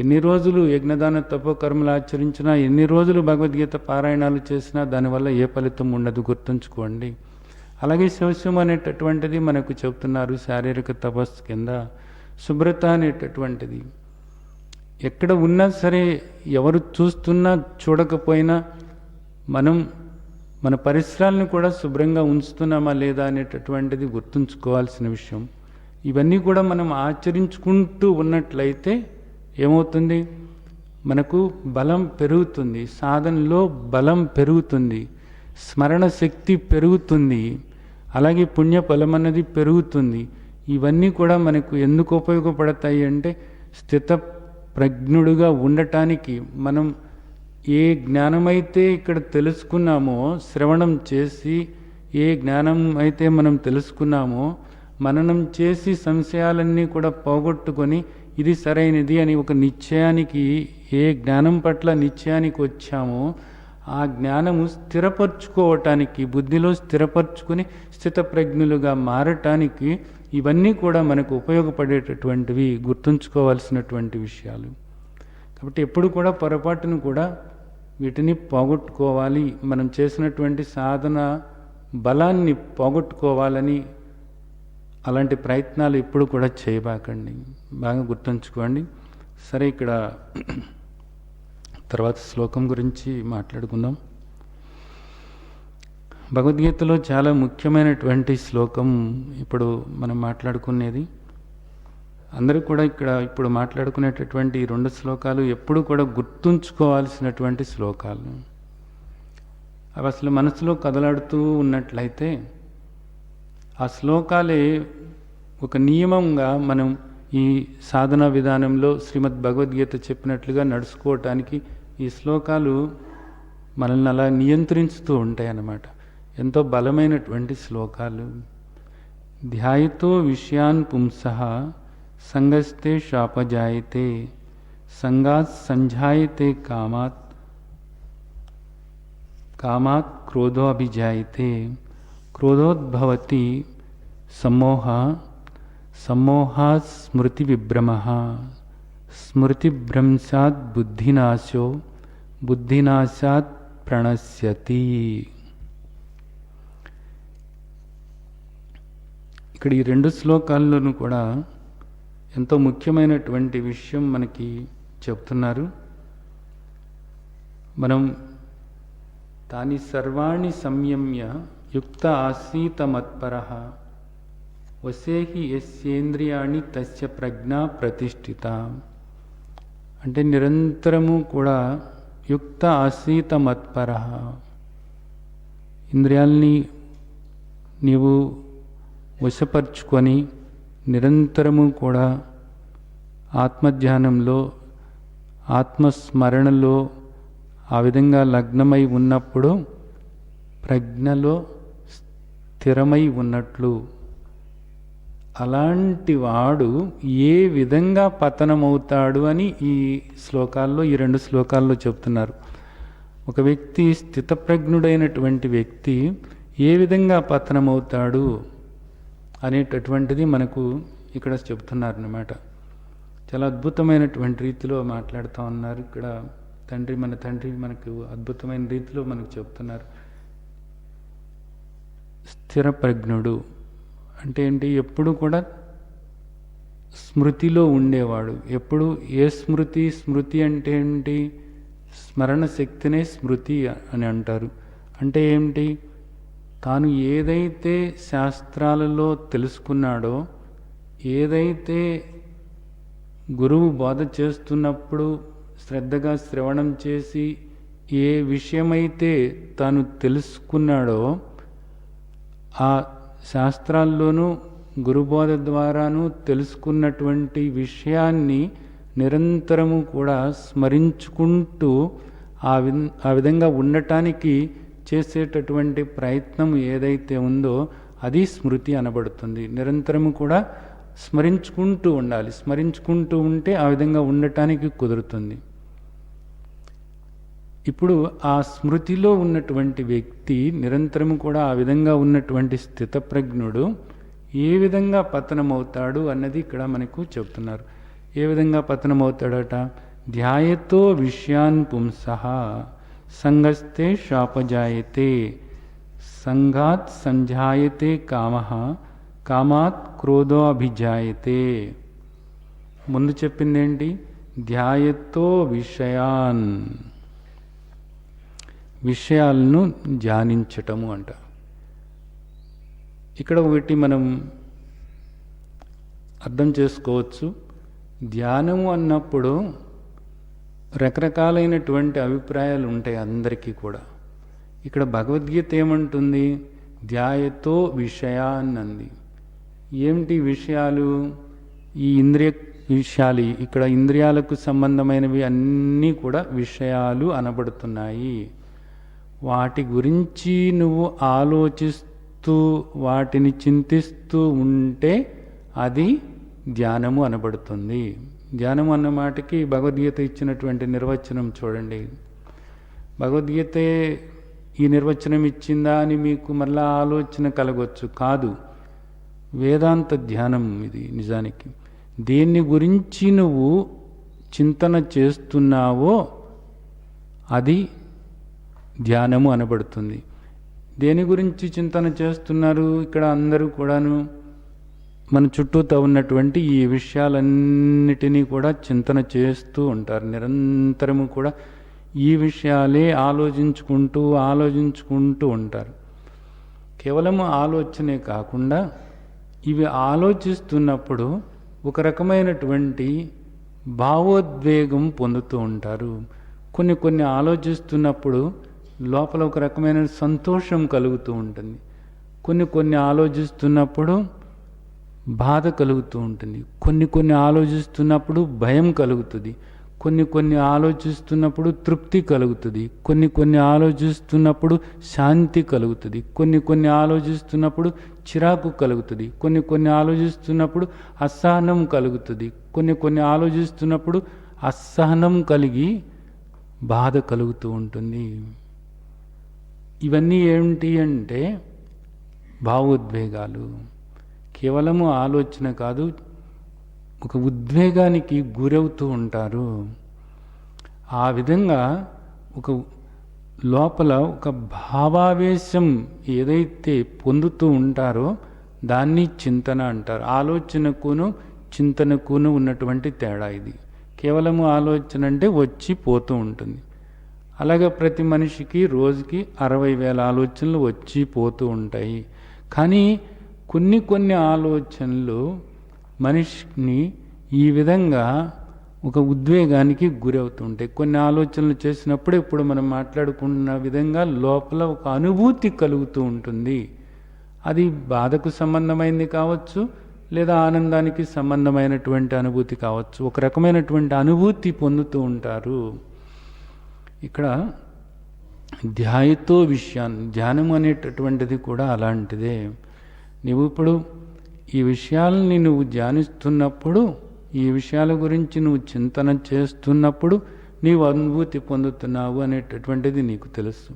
ఎన్ని రోజులు యజ్ఞదాన తపోకర్మలు ఆచరించినా, ఎన్ని రోజులు భగవద్గీత పారాయణాలు చేసినా దానివల్ల ఏ ఫలితం ఉండదు, గుర్తుంచుకోండి. అలాగే శౌచం అనేటటువంటిది మనకు చెబుతున్నారు శారీరక తపస్సు కింద. శుభ్రత అనేటటువంటిది ఎక్కడ ఉన్నా సరే, ఎవరు చూస్తున్నా చూడకపోయినా మనం మన పరిసరాలను కూడా శుభ్రంగా ఉంచుతున్నామా లేదా అనేటటువంటిది గుర్తుంచుకోవాల్సిన విషయం. ఇవన్నీ కూడా మనం ఆచరించుకుంటూ ఉన్నట్లయితే ఏమవుతుంది? మనకు బలం పెరుగుతుంది, సాధనలో బలం పెరుగుతుంది, స్మరణ శక్తి పెరుగుతుంది, అలాగే పుణ్యఫలం అన్నది పెరుగుతుంది. ఇవన్నీ కూడా మనకు ఎందుకు ఉపయోగపడతాయి అంటే స్థిత ప్రజ్ఞుడుగా ఉండటానికి. మనం ఏ జ్ఞానమైతే ఇక్కడ తెలుసుకున్నామో, శ్రవణం చేసి ఏ జ్ఞానం అయితే మనం తెలుసుకున్నామో, మననం చేసి సంశయాలన్నీ కూడా పోగొట్టుకొని ఇది సరైనది అని ఒక నిశ్చయానికి, ఏ జ్ఞానం పట్ల నిశ్చయానికి వచ్చామో ఆ జ్ఞానము స్థిరపరచుకోవటానికి, బుద్ధిలో స్థిరపరచుకుని స్థితప్రజ్ఞులుగా మారటానికి ఇవన్నీ కూడా మనకు ఉపయోగపడేటటువంటివి, గుర్తుంచుకోవాల్సినటువంటి విషయాలు. కాబట్టి ఎప్పుడు కూడా పొరపాటును కూడా వీటిని పోగొట్టుకోవాలి. మనం చేసినటువంటి సాధన బలాన్ని పోగొట్టుకోవాలని అలాంటి ప్రయత్నాలు ఎప్పుడు కూడా చేయబాకండి, బాగా గుర్తుంచుకోండి. సరే, ఇక్కడ తర్వాత శ్లోకం గురించి మాట్లాడుకుందాం. భగవద్గీతలో చాలా ముఖ్యమైనటువంటి శ్లోకం ఇప్పుడు మనం మాట్లాడుకునేది. అందరూ కూడా ఇప్పుడు మాట్లాడుకునేటటువంటి ఈ 2 శ్లోకాలు ఎప్పుడు కూడా గుర్తుంచుకోవాల్సినటువంటి శ్లోకాలు. అవి అసలు మనసులో కదలాడుతూ ఉన్నట్లయితే ఆ శ్లోకాలే ఒక నియమంగా మనం ఈ సాధనా విధానంలో శ్రీమద్ భగవద్గీత చెప్పినట్లుగా నడుచుకోవటానికి ఈ శ్లోకాలు మనల్ని అలా నియంత్రించుతూ ఉంటాయి అన్నమాట. ఎంతో బలమైనటువంటి శ్లోకాలు. ధ్యాయతో విషయాన్ పుంసః సంగస్తే శాపజాయతే సంగాత్ సంజాయతే కామాత్ క్రోధో అభిజాయతే క్రోధోద్భవతి సమ్మోహాత్ స్మృతి విభ్రమః స్మృతిభ్రంశాత్ బుద్ధినాశో బుద్ధినాశాత్ ప్రణశ్యతి. ఇక్కడ ఈ 2 శ్లోకాల్లోనూ కూడా ఎంతో ముఖ్యమైనటువంటి విషయం మనకి చెప్తున్నారు. మనం తాని సర్వాణి సంయమ్య యుక్త ఆసీత మత్పరః వసేహి యస్యేంద్రియాణి తస్య ప్రజ్ఞా ప్రతిష్ఠిత. అంటే నిరంతరము కూడా యుక్త ఆసీత మత్పరః, ఇంద్రియాల్ని నీవు వశపరుచుకొని నిరంతరము కూడా ఆత్మధ్యానంలో ఆత్మస్మరణలో ఆ విధంగా లగ్నమై ఉన్నప్పుడు ప్రజ్ఞలో స్థిరమై ఉన్నట్లు. అలాంటి వాడు ఏ విధంగా పతనమవుతాడు అని ఈ శ్లోకాల్లో, ఈ 2 శ్లోకాల్లో చెప్తున్నారు. ఒక వ్యక్తి స్థితప్రజ్ఞుడైనటువంటి వ్యక్తి ఏ విధంగా పతనమవుతాడు అనేటటువంటిది మనకు ఇక్కడ చెప్తున్నారు అన్నమాట. చాలా అద్భుతమైనటువంటి రీతిలో మాట్లాడుతూ ఉన్నారు. ఇక్కడ మన తండ్రి మనకు అద్భుతమైన రీతిలో మనకు చెప్తున్నారు. స్థిరప్రజ్ఞుడు అంటే ఏంటి? ఎప్పుడు కూడా స్మృతిలో ఉండేవాడు. ఎప్పుడు ఏ స్మృతి? స్మృతి అంటే ఏంటి? స్మరణ శక్తినే స్మృతి అని అంటారు. అంటే ఏమిటి? తాను ఏదైతే శాస్త్రాలలో తెలుసుకున్నాడో, ఏదైతే గురువు బోధ చేస్తున్నప్పుడు శ్రద్ధగా శ్రవణం చేసి ఏ విషయమైతే తాను తెలుసుకున్నాడో, ఆ శాస్త్రాల్లోనూ గురుబోధ ద్వారాను తెలుసుకున్నటువంటి విషయాన్ని నిరంతరము కూడా స్మరించుకుంటూ ఆ విధంగా ఉండటానికి చేసేటటువంటి ప్రయత్నం ఏదైతే ఉందో అది స్మృతి అనబడుతుంది. నిరంతరము కూడా స్మరించుకుంటూ ఉండాలి. స్మరించుకుంటూ ఉంటే ఆ విధంగా ఉండటానికి కుదురుతుంది. ఇప్పుడు ఆ స్మృతిలో ఉన్నటువంటి వ్యక్తి నిరంతరము కూడా ఆ విధంగా ఉన్నటువంటి స్థితప్రజ్ఞుడు ఏ విధంగా పతనమవుతాడు అన్నది ఇక్కడ మనకు చెప్తున్నారు. ఏ విధంగా పతనమవుతాడట? ధ్యాయతో విషయాన్ పుంసః సంగస్తే శాపజాయతే సంగాత్ సంజాయతే కామాత్ క్రోధో అభిజాయతే. ముందు చెప్పిందేంటి? ధ్యాయతో విషయాలను ధ్యానించటము అంట. ఇక్కడ ఒకటి మనం అర్థం చేసుకోవచ్చు. ధ్యానము అన్నప్పుడు రకరకాలైనటువంటి అభిప్రాయాలు ఉంటాయి అందరికీ కూడా. ఇక్కడ భగవద్గీత ఏమంటుంది? ధ్యాయతో విషయాన్ అంది. ఏమిటి విషయాలు? ఈ ఇంద్రియ విషయాలు. ఇక్కడ ఇంద్రియాలకు సంబంధమైనవి అన్నీ కూడా విషయాలు అనబడుతున్నాయి. వాటి గురించి నువ్వు ఆలోచిస్తూ వాటిని చింతిస్తూ ఉంటే అది ధ్యానము అనబడుతుంది. ధ్యానము అన్న మాటకి భగవద్గీత ఇచ్చినటువంటి నిర్వచనం చూడండి. భగవద్గీతే ఈ నిర్వచనం ఇచ్చిందా అని మీకు మళ్ళా ఆలోచన కలగవచ్చు. కాదు, వేదాంత ధ్యానం ఇది. నిజానికి దేన్ని గురించి నువ్వు చింతన చేస్తున్నావో అది ధ్యానము అనబడుతుంది. దేని గురించి చింతన చేస్తున్నారు? ఇక్కడ అందరూ కూడాను మన చుట్టూతో ఉన్నటువంటి ఈ విషయాలన్నిటినీ కూడా చింతన చేస్తూ ఉంటారు. నిరంతరము కూడా ఈ విషయాలే ఆలోచించుకుంటూ ఉంటారు. కేవలము ఆలోచనే కాకుండా ఇవి ఆలోచిస్తున్నప్పుడు ఒక రకమైనటువంటి భావోద్వేగం పొందుతూ ఉంటారు. కొన్ని ఆలోచిస్తున్నప్పుడు లోపల ఒక రకమైన సంతోషం కలుగుతూ ఉంటుంది. కొన్ని ఆలోచిస్తున్నప్పుడు బాధ కలుగుతూ ఉంటుంది. కొన్ని ఆలోచిస్తున్నప్పుడు భయం కలుగుతుంది, కొన్ని ఆలోచిస్తున్నప్పుడు తృప్తి కలుగుతుంది, కొన్ని ఆలోచిస్తున్నప్పుడు శాంతి కలుగుతుంది, కొన్ని ఆలోచిస్తున్నప్పుడు చిరాకు కలుగుతుంది, కొన్ని ఆలోచిస్తున్నప్పుడు అసహనం కలుగుతుంది, కొన్ని ఆలోచిస్తున్నప్పుడు అసహనం కలిగి బాధ కలుగుతూ ఉంటుంది. ఇవన్నీ ఏమిటి అంటే భావోద్వేగాలు. కేవలము ఆలోచన కాదు, ఒక ఉద్వేగానికి గురవుతూ ఉంటారు. ఆ విధంగా ఒక లోపల ఒక భావావేశం ఏదైతే పొందుతూ ఉంటారో దాన్ని చింతన అంటారు. ఆలోచనకును చింతనకును ఉన్నటువంటి తేడా ఇది. కేవలము ఆలోచన అంటే వచ్చి పోతూ ఉంటుంది. అలాగే ప్రతి మనిషికి రోజుకి 60,000 ఆలోచనలు వచ్చి పోతూ ఉంటాయి. కానీ కొన్ని ఆలోచనలు మనిషిని ఈ విధంగా ఒక ఉద్వేగానికి గురవుతుంటాయి. కొన్ని ఆలోచనలు చేసినప్పుడు ఇప్పుడు మనం మాట్లాడుకున్న విధంగా లోపల ఒక అనుభూతి కలుగుతూ ఉంటుంది. అది బాధకు సంబంధమైనది కావచ్చు, లేదా ఆనందానికి సంబంధమైనటువంటి అనుభూతి కావచ్చు. ఒక రకమైనటువంటి అనుభూతి పొందుతూ ఉంటారు. ఇక్కడ ధ్యాయతో విషయాన్ని, ధ్యానం అనేటటువంటిది కూడా అలాంటిదే. నువ్వు ఇప్పుడు ఈ విషయాలని నువ్వు ధ్యానిస్తున్నప్పుడు, ఈ విషయాల గురించి నువ్వు చింతన చేస్తున్నప్పుడు నీవు అనుభూతి పొందుతున్నావు అనేటటువంటిది నీకు తెలుసు.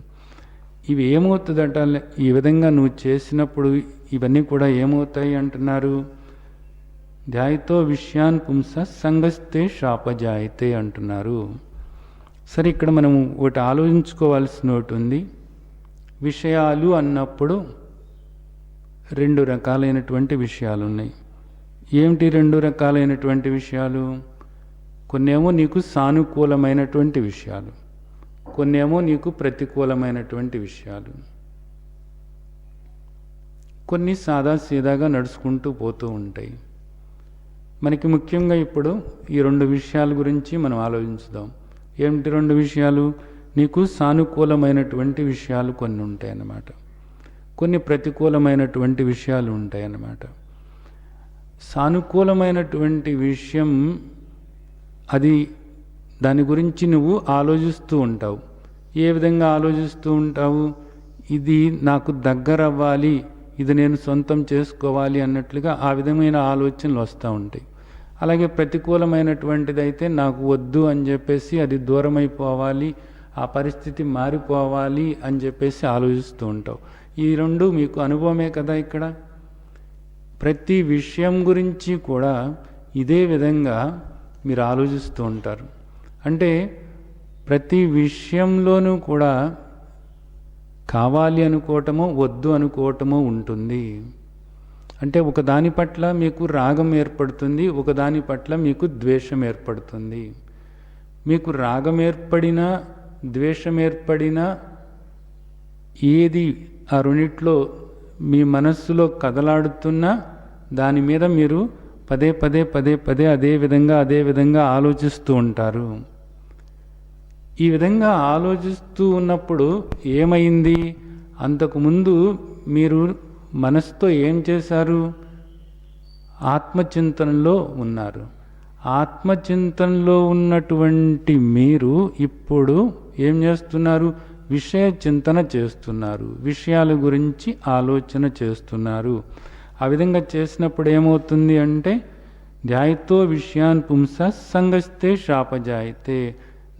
ఇవి ఏమవుతుందంట, ఈ విధంగా నువ్వు చేసినప్పుడు ఇవన్నీ కూడా ఏమవుతాయి అంటున్నారు. ధ్యాయతో విషయాన్ పుంస సంగస్తే శాపజాయితే అంటున్నారు. సరే, ఇక్కడ మనము ఒకటి ఆలోచించుకోవాల్సిన ఒకటి ఉంది. విషయాలు అన్నప్పుడు 2 రకాలైనటువంటి విషయాలు ఉన్నాయి. ఏమిటి 2 రకాలైనటువంటి విషయాలు? కొన్నేమో నీకు సానుకూలమైనటువంటి విషయాలు, కొన్నేమో నీకు ప్రతికూలమైనటువంటి విషయాలు. కొన్ని సాదాసీదాగా నడుచుకుంటూ పోతూ ఉంటాయి. మనకి ముఖ్యంగా ఇప్పుడు ఈ 2 విషయాల గురించి మనం ఆలోచించుదాం. ఏమిటి 2 విషయాలు? నీకు సానుకూలమైనటువంటి విషయాలు కొన్ని ఉంటాయన్నమాట, కొన్ని ప్రతికూలమైనటువంటి విషయాలు ఉంటాయన్నమాట. సానుకూలమైనటువంటి విషయం అది, దాని గురించి నువ్వు ఆలోచిస్తూ ఉంటావు. ఏ విధంగా ఆలోచిస్తూ ఉంటావు? ఇది నాకు దగ్గర అవ్వాలి, ఇది నేను సొంతం చేసుకోవాలి అన్నట్లుగా ఆ విధమైన ఆలోచనలు వస్తూ ఉంటాయి. అలాగే ప్రతికూలమైనటువంటిది అయితే నాకు వద్దు అని చెప్పేసి, అది దూరం అయిపోవాలి, ఆ పరిస్థితి మారిపోవాలి అని చెప్పేసి ఆలోచిస్తూ ఉంటావు. ఈ 2 మీకు అనుభవమే కదా. ఇక్కడ ప్రతి విషయం గురించి కూడా ఇదే విధంగా మీరు ఆలోచిస్తూ ఉంటారు. అంటే ప్రతి విషయంలోనూ కూడా కావాలి అనుకోవటమో వద్దు అనుకోవటమో ఉంటుంది. అంటే ఒకదాని పట్ల మీకు రాగం ఏర్పడుతుంది, ఒకదాని పట్ల మీకు ద్వేషం ఏర్పడుతుంది. మీకు రాగం ఏర్పడినా ద్వేషం ఏర్పడినా ఏది ఆ రెండిట్లో మీ మనస్సులో కదలాడుతున్నా దాని మీద మీరు పదే పదే అదే విధంగా ఆలోచిస్తూ ఉంటారు. ఈ విధంగా ఆలోచిస్తూ ఉన్నప్పుడు ఏమైంది? అంతకుముందు మీరు మనసుతో ఏం చేశారు? ఆత్మచింతనలో ఉన్నారు. ఆత్మచింతనలో ఉన్నటువంటి మీరు ఇప్పుడు ఏం చేస్తున్నారు? విషయ చింతన చేస్తున్నారు, విషయాల గురించి ఆలోచన చేస్తున్నారు. ఆ విధంగా చేసినప్పుడు ఏమవుతుంది అంటే ధ్యాయతో విషయాన్ పుంస సంగస్తే శాపజాయితే,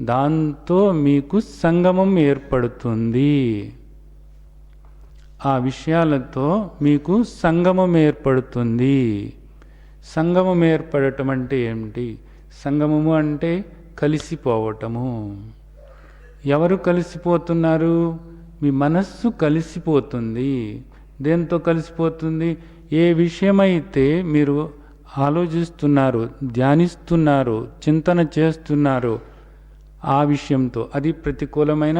దాంతో మీకు సంగమం ఏర్పడుతుంది. ఆ విషయాలతో మీకు సంగమం ఏర్పడుతుంది. సంగమం ఏర్పడటం అంటే ఏమిటి? సంగమము అంటే కలిసిపోవటము. ఎవరు కలిసిపోతున్నారు? మీ మనస్సు కలిసిపోతుంది. దేంతో కలిసిపోతుంది? ఏ విషయమైతే మీరు ఆలోచిస్తున్నారో, ధ్యానిస్తున్నారో, చింతన చేస్తున్నారో ఆ విషయంతో, అది ప్రతికూలమైన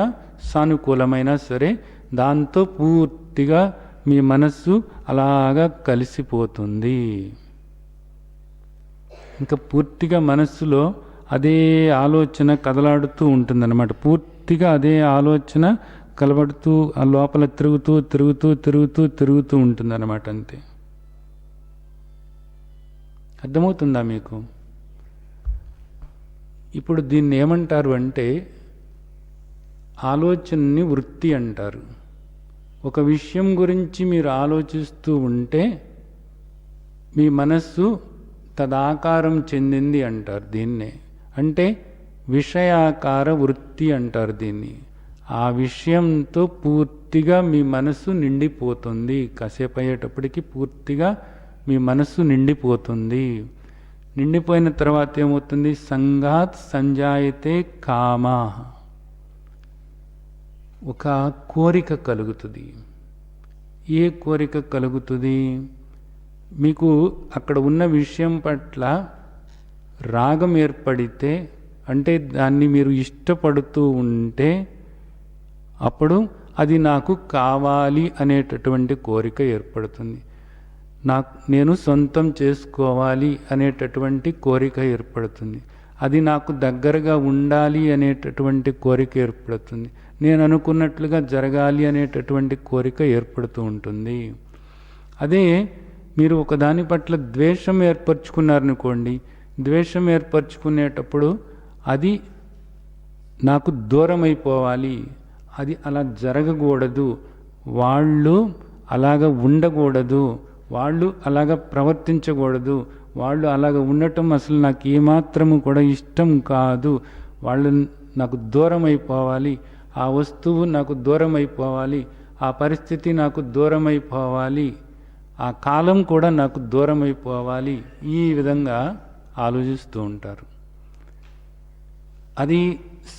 సానుకూలమైన సరే, దాంతో పూర్తిగా మీ మనస్సు అలాగా కలిసిపోతుంది. ఇంకా పూర్తిగా మనస్సులో అదే ఆలోచన కదలాడుతూ ఉంటుందన్నమాట. పూర్తిగా అదే ఆలోచన కలబడుతూ ఆ లోపల తిరుగుతూ ఉంటుందన్నమాట. అంతే. అర్థమవుతుందా మీకు? ఇప్పుడు దీన్ని ఏమంటారు అంటే ఆలోచనని వృత్తి అంటారు. ఒక విషయం గురించి మీరు ఆలోచిస్తూ ఉంటే మీ మనస్సు తదాకారం చెందింది అంటారు దీన్నే. అంటే విషయాకార వృత్తి అంటారు దీన్ని. ఆ విషయంతో పూర్తిగా మీ మనస్సు నిండిపోతుంది. కాసేపు అయ్యేటప్పటికి పూర్తిగా మీ మనస్సు నిండిపోతుంది. నిండిపోయిన తర్వాత ఏమవుతుంది? సంగాత్ సంజాయతే కామా, ఒక కోరిక కలుగుతుంది. ఏ కోరిక కలుగుతుంది? మీకు అక్కడ ఉన్న విషయం పట్ల రాగం ఏర్పడితే, అంటే దాన్ని మీరు ఇష్టపడుతూ ఉంటే అప్పుడు అది నాకు కావాలి అనేటటువంటి కోరిక ఏర్పడుతుంది. నేను సొంతం చేసుకోవాలి అనేటటువంటి కోరిక ఏర్పడుతుంది. అది నాకు దగ్గరగా ఉండాలి అనేటటువంటి కోరిక ఏర్పడుతుంది. నేను అనుకున్నట్లుగా జరగాలి అనేటటువంటి కోరిక ఏర్పడుతూ ఉంటుంది. అదే మీరు ఒకదాని పట్ల ద్వేషం ఏర్పరచుకున్నారనుకోండి, ద్వేషం ఏర్పరచుకునేటప్పుడు అది నాకు దూరం అయిపోవాలి, అది అలా జరగకూడదు, వాళ్ళు అలాగ ఉండకూడదు, వాళ్ళు అలాగ ప్రవర్తించకూడదు, వాళ్ళు అలాగ ఉండటం అసలు నాకు ఏమాత్రము కూడా ఇష్టం కాదు, వాళ్ళు నాకు దూరం అయిపోవాలి, ఆ వస్తువు నాకు దూరం అయిపోవాలి, ఆ పరిస్థితి నాకు దూరం అయిపోవాలి, ఆ కాలం కూడా నాకు దూరం అయిపోవాలి, ఈ విధంగా ఆలోచిస్తూ ఉంటారు. అది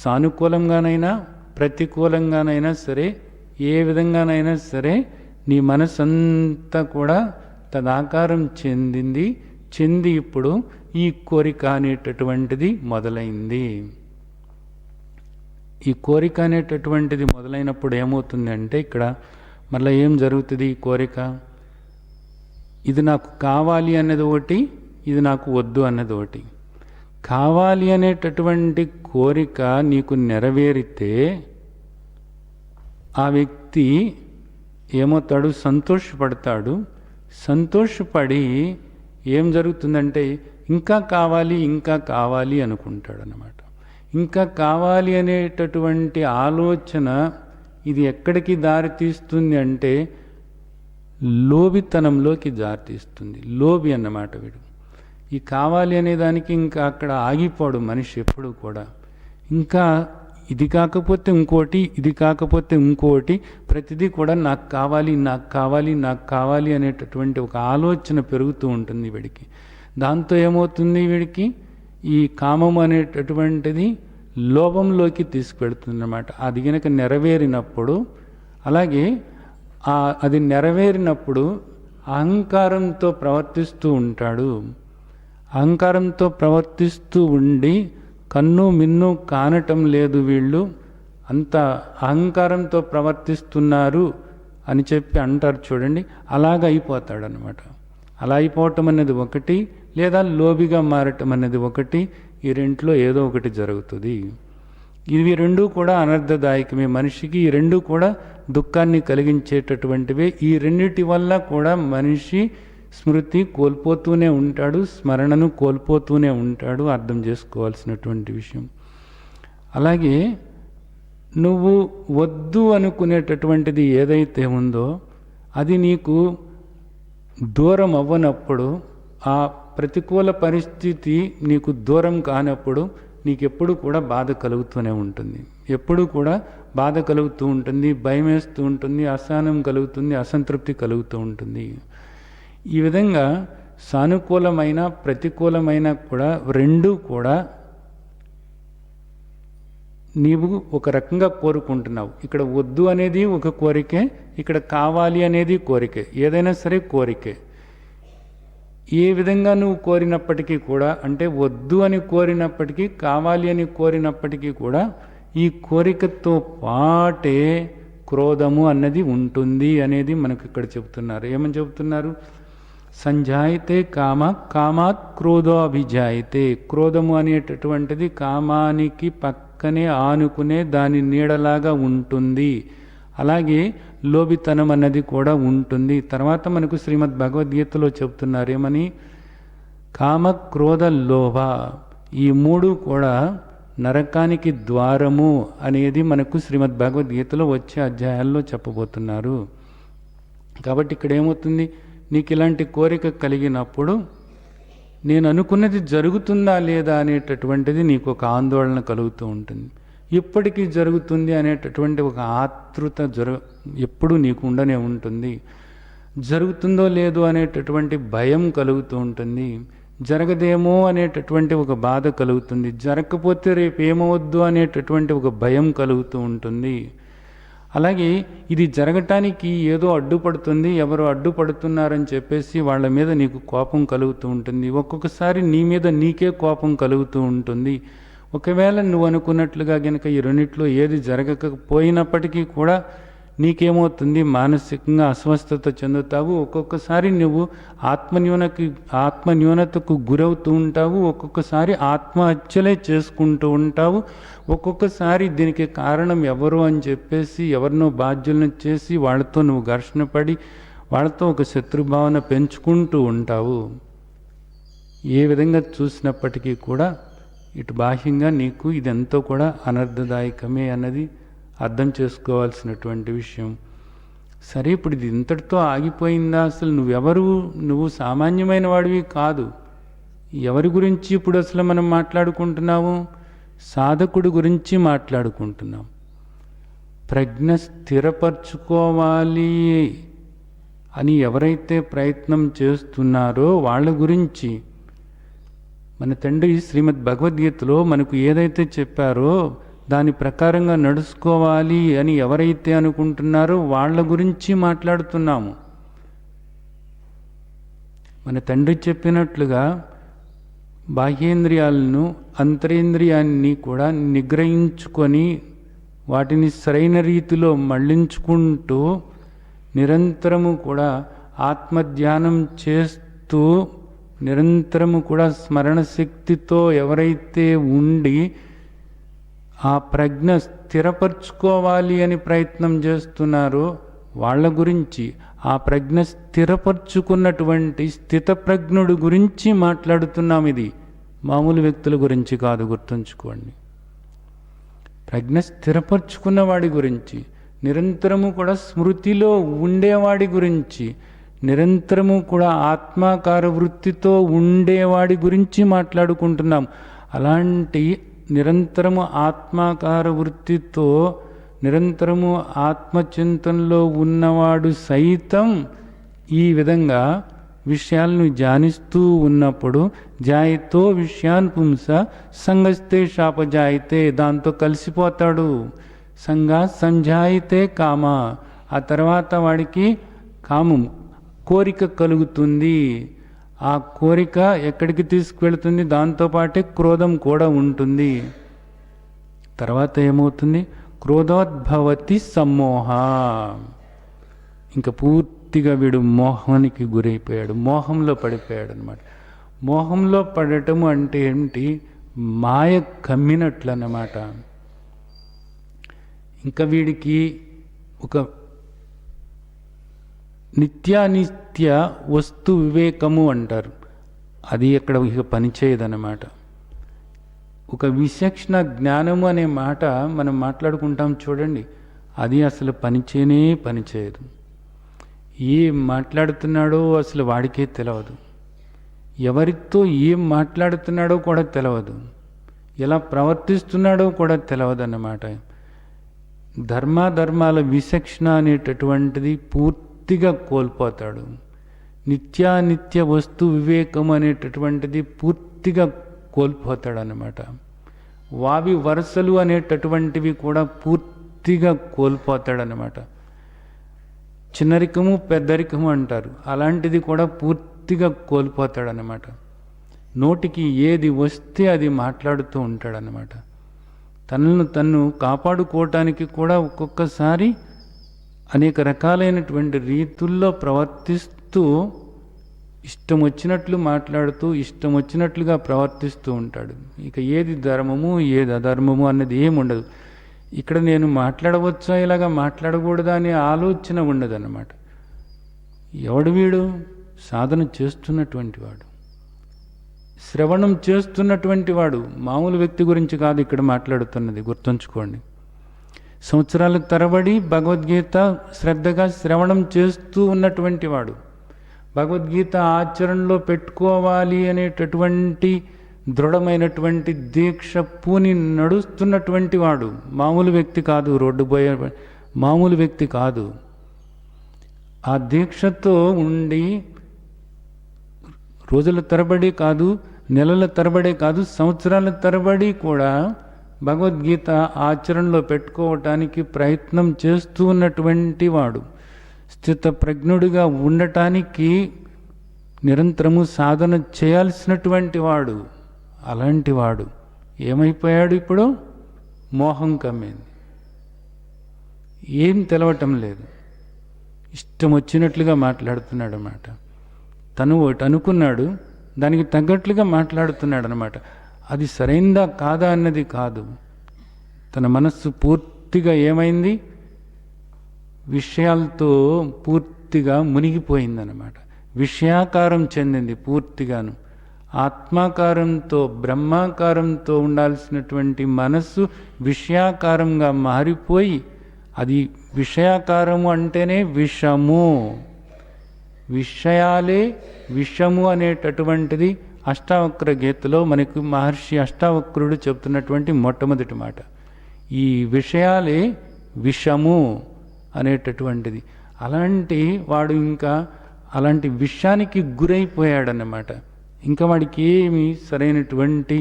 సానుకూలంగానైనా ప్రతికూలంగానైనా సరే, ఏ విధంగానైనా సరే నీ మనసంతా కూడా తదాకారం చెంది ఇప్పుడు ఈ కోరిక అనేటటువంటిది మొదలైంది. ఈ కోరిక అనేటటువంటిది మొదలైనప్పుడు ఏమవుతుంది అంటే ఇక్కడ మళ్ళీ ఏం జరుగుతుంది? ఈ కోరిక, ఇది నాకు కావాలి అన్నది ఒకటి, ఇది నాకు వద్దు అన్నది ఒకటి. కావాలి అనేటటువంటి కోరిక నీకు నెరవేరితే ఆ వ్యక్తి ఏమవుతాడు? సంతోషపడతాడు. సంతోషపడి ఏం జరుగుతుందంటే ఇంకా కావాలి ఇంకా కావాలి అనుకుంటాడు అన్నమాట. ఇంకా కావాలి అనేటటువంటి ఆలోచన ఇది ఎక్కడికి దారితీస్తుంది అంటే లోభితనంలోకి దారితీస్తుంది. లోభి అన్నమాట వీడు. ఈ కావాలి అనే దానికి ఇంకా అక్కడ ఆగిపోడు మనిషి ఎప్పుడు కూడా. ఇంకా ఇది కాకపోతే ఇంకోటి, ఇది కాకపోతే ఇంకోటి, ప్రతిదీ కూడా నాకు కావాలి నాకు కావాలి నాకు కావాలి అనేటటువంటి ఒక ఆలోచన పెరుగుతూ ఉంటుంది వీడికి. దాంతో ఏమవుతుంది? వీడికి ఈ కామం అనేటటువంటిది లోభంలోకి తీసుకెడుతుంది అన్నమాట. అది కనుక నెరవేరినప్పుడు, అలాగే అది నెరవేరినప్పుడు అహంకారంతో ప్రవర్తిస్తూ ఉంటాడు. అహంకారంతో ప్రవర్తిస్తూ ఉండి కన్ను మిన్ను కానటం లేదు, వీళ్ళు అంత అహంకారంతో ప్రవర్తిస్తున్నారు అని చెప్పి అంటారు చూడండి. అలాగ అయిపోతాడనమాట. అలా అయిపోవటం అనేది ఒకటి, లేదా లోబిగా మారటం అనేది ఒకటి. ఈ రెంట్లో ఏదో ఒకటి జరుగుతుంది. ఇవి రెండూ కూడా అనర్థదాయకమే మనిషికి. ఈ రెండూ కూడా దుఃఖాన్ని కలిగించేటటువంటివే. ఈ రెండిటి వల్ల కూడా మనిషి స్మృతి కోల్పోతూనే ఉంటాడు, స్మరణను కోల్పోతూనే ఉంటాడు. అర్థం చేసుకోవాల్సినటువంటి విషయం. అలాగే నువ్వు వద్దు అనుకునేటటువంటిది ఏదైతే ఉందో అది నీకు దూరం అవ్వనప్పుడు, ఆ ప్రతికూల పరిస్థితి నీకు దూరం కానప్పుడు నీకెప్పుడు కూడా బాధ కలుగుతూనే ఉంటుంది. ఎప్పుడు కూడా బాధ కలుగుతూ ఉంటుంది, భయం వేస్తూ ఉంటుంది, అసహనం కలుగుతుంది, అసంతృప్తి కలుగుతూ ఉంటుంది. ఈ విధంగా సానుకూలమైన ప్రతికూలమైన కూడా రెండూ కూడా నీవు ఒక రకంగా కోరుకుంటున్నావు. ఇక్కడ వద్దు అనేది ఒక కోరికే, ఇక్కడ కావాలి అనేది కోరికే. ఏదైనా సరే కోరికే. ఏ విధంగా నువ్వు కోరినప్పటికీ కూడా, అంటే వద్దు అని కోరినప్పటికీ కావాలి అని కోరినప్పటికీ కూడా ఈ కోరికతో పాటే క్రోధము అన్నది ఉంటుంది అనేది మనకు ఇక్కడ చెబుతున్నారు. ఏమని చెబుతున్నారు? సంజాయితే కామ కామాత్ క్రోధో అభిజాయితే. క్రోధము అనేటటువంటిది కామానికి పక్కనే ఆనుకునే దాని నీడలాగా ఉంటుంది. అలాగే లోభితనం అన్నది కూడా ఉంటుంది. తర్వాత మనకు శ్రీమద్ భగవద్గీతలో చెబుతున్నారు ఏమని? కామ, క్రోధ, లోభ ఈ మూడు కూడా నరకానికి ద్వారము అనేది మనకు శ్రీమద్ భగవద్గీతలో వచ్చే అధ్యాయాల్లో చెప్పబోతున్నారు. కాబట్టి ఇక్కడ ఏమవుతుంది, నీకు ఇలాంటి కోరిక కలిగినప్పుడు నేను అనుకున్నది జరుగుతుందా లేదా అనేటటువంటిది నీకు ఒక ఆందోళన కలుగుతూ ఉంటుంది. ఇప్పటికీ జరుగుతుంది అనేటటువంటి ఒక ఆతృత ఎప్పుడూ నీకు ఉండనే ఉంటుంది. జరుగుతుందో లేదో అనేటటువంటి భయం కలుగుతూ ఉంటుంది. జరగదేమో అనేటటువంటి ఒక బాధ కలుగుతుంది. జరగకపోతే రేపు ఏమవద్దు అనేటటువంటి ఒక భయం కలుగుతూ ఉంటుంది. అలాగే ఇది జరగటానికి ఏదో అడ్డుపడుతుంది, ఎవరు అడ్డుపడుతున్నారని చెప్పేసి వాళ్ళ మీద నీకు కోపం కలుగుతూ ఉంటుంది. ఒక్కొక్కసారి నీ మీద నీకే కోపం కలుగుతూ ఉంటుంది. ఒకవేళ నువ్వు అనుకున్నట్లుగా కనుక ఈ రెండిట్లో ఏది జరగకపోయినప్పటికీ కూడా నీకేమవుతుంది, మానసికంగా అస్వస్థత చెందుతావు. ఒక్కొక్కసారి నువ్వు ఆత్మన్యూనతకు గురవుతూ ఉంటావు. ఒక్కొక్కసారి ఆత్మహత్యలే చేసుకుంటూ ఉంటావు. ఒక్కొక్కసారి దీనికి కారణం ఎవరు అని చెప్పేసి ఎవరినో బాధ్యులను చేసి వాళ్ళతో నువ్వు ఘర్షణ పడి వాళ్ళతో ఒక శత్రుభావన పెంచుకుంటూ ఉంటావు. ఏ విధంగా చూసినప్పటికీ కూడా ఇటు బాహ్యంగా నీకు ఇదంతా కూడా అనర్థదాయకమే అన్నది అర్థం చేసుకోవాల్సినటువంటి విషయం. సరే, ఇప్పుడు ఇది ఇంతటితో ఆగిపోయిందా? అసలు నువ్వు సామాన్యమైన వాడివి కాదు. ఎవరి గురించి ఇప్పుడు అసలు మనం మాట్లాడుకుంటున్నాము? సాధకుడి గురించి మాట్లాడుకుంటున్నాం. ప్రజ్ఞ స్థిరపరచుకోవాలి అని ఎవరైతే ప్రయత్నం చేస్తున్నారో వాళ్ళ గురించి మన తండ్రి శ్రీమద్ భగవద్గీతలో మనకు ఏదైతే చెప్పారో దాని ప్రకారంగా నడుచుకోవాలి అని ఎవరైతే అనుకుంటున్నారో వాళ్ళ గురించి మాట్లాడుతున్నాము. మన తండ్రి చెప్పినట్లుగా బాహ్యేంద్రియాలను, అంతరేంద్రియాన్ని కూడా నిగ్రహించుకొని వాటిని సరైన రీతిలో మళ్లించుకుంటూ నిరంతరము కూడా ఆత్మధ్యానం చేస్తూ నిరంతరము కూడా స్మరణ శక్తితో ఎవరైతే ఉండి ఆ ప్రజ్ఞ స్థిరపరచుకోవాలి అని ప్రయత్నం చేస్తున్నారో వాళ్ళ గురించి, ఆ ప్రజ్ఞ స్థిరపరచుకున్నటువంటి స్థితప్రజ్ఞుడు గురించి మాట్లాడుతున్నాం. ఇది మామూలు వ్యక్తుల గురించి కాదు, గుర్తుంచుకోండి. ప్రజ్ఞ స్థిరపరచుకున్న వాడి గురించి, నిరంతరము కూడా స్మృతిలో ఉండేవాడి గురించి, నిరంతరము కూడా ఆత్మాకార వృత్తితో ఉండేవాడి గురించి మాట్లాడుకుంటున్నాం. అలాంటి నిరంతరము ఆత్మాకార వృత్తితో నిరంతరము ఆత్మచింతనలో ఉన్నవాడు సైతం ఈ విధంగా విషయాలను ధ్యానిస్తూ ఉన్నప్పుడు జాయితో విషయాన్ పుంస సంగస్తే శాపజాయితే, దాంతో కలిసిపోతాడు. సంగా సంజాయితే కామ, ఆ తర్వాత వాడికి కామం కోరిక కలుగుతుంది. ఆ కోరిక ఎక్కడికి తీసుకువెళుతుంది? దాంతోపాటే క్రోధం కూడా ఉంటుంది. తర్వాత ఏమవుతుంది? క్రోధోద్భవతి సమ్మోహ. ఇంకా పూర్తిగా వీడు మోహానికి గురైపోయాడు, మోహంలో పడిపోయాడు అనమాట. మోహంలో పడటము అంటే ఏమిటి? మాయ కమ్మినట్లు అన్నమాట. ఇంకా వీడికి ఒక నిత్యానిత్య వస్తు వివేకము అంటారు, అది అక్కడ ఇక పనిచేయదన్నమాట. ఒక విచక్షణ జ్ఞానము అనే మాట మనం మాట్లాడుకుంటాం చూడండి, అది అసలు పనిచేయదు. ఏం మాట్లాడుతున్నాడో అసలు వాడికే తెలియదు, ఎవరితో ఏం మాట్లాడుతున్నాడో కూడా తెలియదు, ఎలా ప్రవర్తిస్తున్నాడో కూడా తెలియదు అన్నమాట. ధర్మాల విచక్షణ అనేటటువంటిది పూర్తిగా కోల్పోతాడు. నిత్యానిత్య వస్తు వివేకం అనేటటువంటిది పూర్తిగా కోల్పోతాడు అన్నమాట. వావి వరుసలు అనేటటువంటివి కూడా పూర్తిగా కోల్పోతాడనమాట. చిన్నరికము పెద్దరికము అంటారు, అలాంటిది కూడా పూర్తిగా కోల్పోతాడనమాట. నోటికి ఏది వస్తే అది మాట్లాడుతూ ఉంటాడనమాట. తన్ను కాపాడుకోవటానికి కూడా ఒక్కొక్కసారి అనేక రకాలైనటువంటి రీతుల్లో ప్రవర్తిస్తూ ఇష్టం వచ్చినట్లు మాట్లాడుతూ ఇష్టం వచ్చినట్లుగా ప్రవర్తిస్తూ ఉంటాడు. ఇక ఏది ధర్మము ఏది అధర్మము అన్నది ఏముండదు. ఇక్కడ నేను మాట్లాడవచ్చా ఇలాగా మాట్లాడకూడదా అనే ఆలోచన ఉండదన్నమాట. ఎవడు వీడు? సాధన చేస్తున్నటువంటి వాడు. శ్రవణం చేస్తున్నటువంటి వాడు, మామూలు వ్యక్తి గురించి కాదు ఇక్కడ మాట్లాడుతున్నది, గుర్తుంచుకోండి. సంవత్సరాల తరబడి భగవద్గీత శ్రద్ధగా శ్రవణం చేస్తూ ఉన్నటువంటి వాడు, భగవద్గీత ఆచరణలో పెట్టుకోవాలి అనేటటువంటి దృఢమైనటువంటి దీక్ష పూని నడుస్తున్నటువంటి వాడు, మామూలు వ్యక్తి కాదు, రోడ్డు పోయే మామూలు వ్యక్తి కాదు. ఆ దీక్షతో ఉండి రోజుల తరబడి కాదు, నెలల తరబడి కాదు, సంవత్సరాల తరబడి కూడా భగవద్గీత ఆచరణలో పెట్టుకోవటానికి ప్రయత్నం చేస్తూ ఉన్నటువంటి వాడు, స్థితప్రజ్ఞుడిగా ఉండటానికి నిరంతరము సాధన చేయాల్సినటువంటి వాడు. అలాంటి వాడు ఏమైపోయాడు ఇప్పుడు? మోహం కమ్మింది, ఏం తెలవటం లేదు, ఇష్టం వచ్చినట్లుగా మాట్లాడుతున్నాడు అన్నమాట. తను ఒకటి అనుకున్నాడు, దానికి తగ్గట్లుగా మాట్లాడుతున్నాడు అన్నమాట. అది సరైందా కాదా అన్నది కాదు, తన మనస్సు పూర్తిగా ఏమైంది? విషయాలతో పూర్తిగా మునిగిపోయిందన్నమాట. విషయాకారం చెందింది పూర్తిగాను. ఆత్మాకారంతో బ్రహ్మాకారంతో ఉండాల్సినటువంటి మనస్సు విషయాకారంగా మారిపోయి, అది విషయాకారము అంటేనే విషము, విషయాలే విషము అనేటటువంటిది అష్టావక్ర గీతలో మనకు మహర్షి అష్టావక్రుడు చెప్తున్నటువంటి మొట్టమొదటి మాట. ఈ విషయాలే విషము అనేటటువంటిది. అలాంటి వాడు ఇంకా అలాంటి విషయానికి గురైపోయాడన్నమాట. ఇంకా వాడికి ఏమి సరైనటువంటి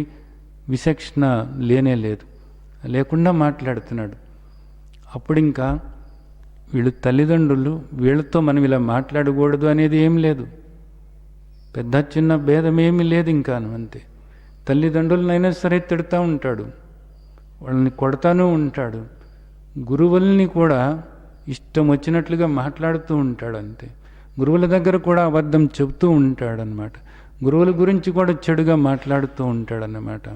విచక్షణ లేనే లేదు, లేకుండా మాట్లాడుతున్నాడు. అప్పుడు ఇంకా వీళ్ళు తల్లిదండ్రులు, వీళ్ళతో మనం ఇలా మాట్లాడకూడదు అనేది ఏం లేదు, పెద్ద చిన్న భేదం ఏమీ లేదు ఇంకాను, అంతే. తల్లిదండ్రులనైనా సరే తిడతా ఉంటాడు, వాళ్ళని కొడతానూ ఉంటాడు, గురువుల్ని కూడా ఇష్టం వచ్చినట్లుగా మాట్లాడుతూ ఉంటాడు, అంతే. గురువుల దగ్గర కూడా అబద్ధం చెబుతూ ఉంటాడనమాట, గురువుల గురించి కూడా చెడుగా మాట్లాడుతూ ఉంటాడన్నమాట.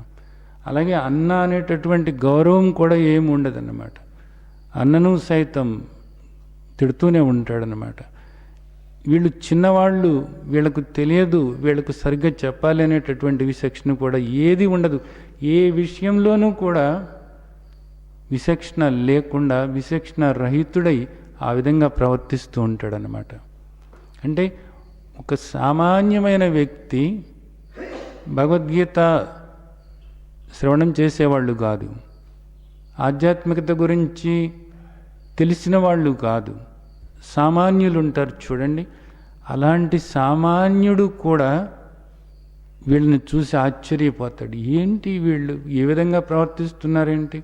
అలాగే అన్న అనేటటువంటి గౌరవం కూడా ఏమి ఉండదన్నమాట, అన్నను సైతం తిడుతూనే ఉంటాడనమాట. వీళ్ళు చిన్నవాళ్ళు, వీళ్ళకు తెలియదు, వీళ్ళకు సరిగ్గా చెప్పాలి అనేటటువంటి విచక్షణ కూడా ఏది ఉండదు. ఏ విషయంలోనూ కూడా విచక్షణ లేకుండా, విచక్షణ రహితుడై ఆ విధంగా ప్రవర్తిస్తూ ఉంటాడనమాట. అంటే ఒక సామాన్యమైన వ్యక్తి భగవద్గీత శ్రవణం చేసేవాళ్ళు కాదు, ఆధ్యాత్మికత గురించి తెలిసిన వాళ్ళు కాదు, సామాన్యులు ఉంటారు చూడండి. అలాంటి సామాన్యుడు కూడా వీళ్ళని చూసి ఆశ్చర్యపోతాడు. ఏంటి వీళ్ళు ఏ విధంగా ప్రవర్తిస్తున్నారేంటి?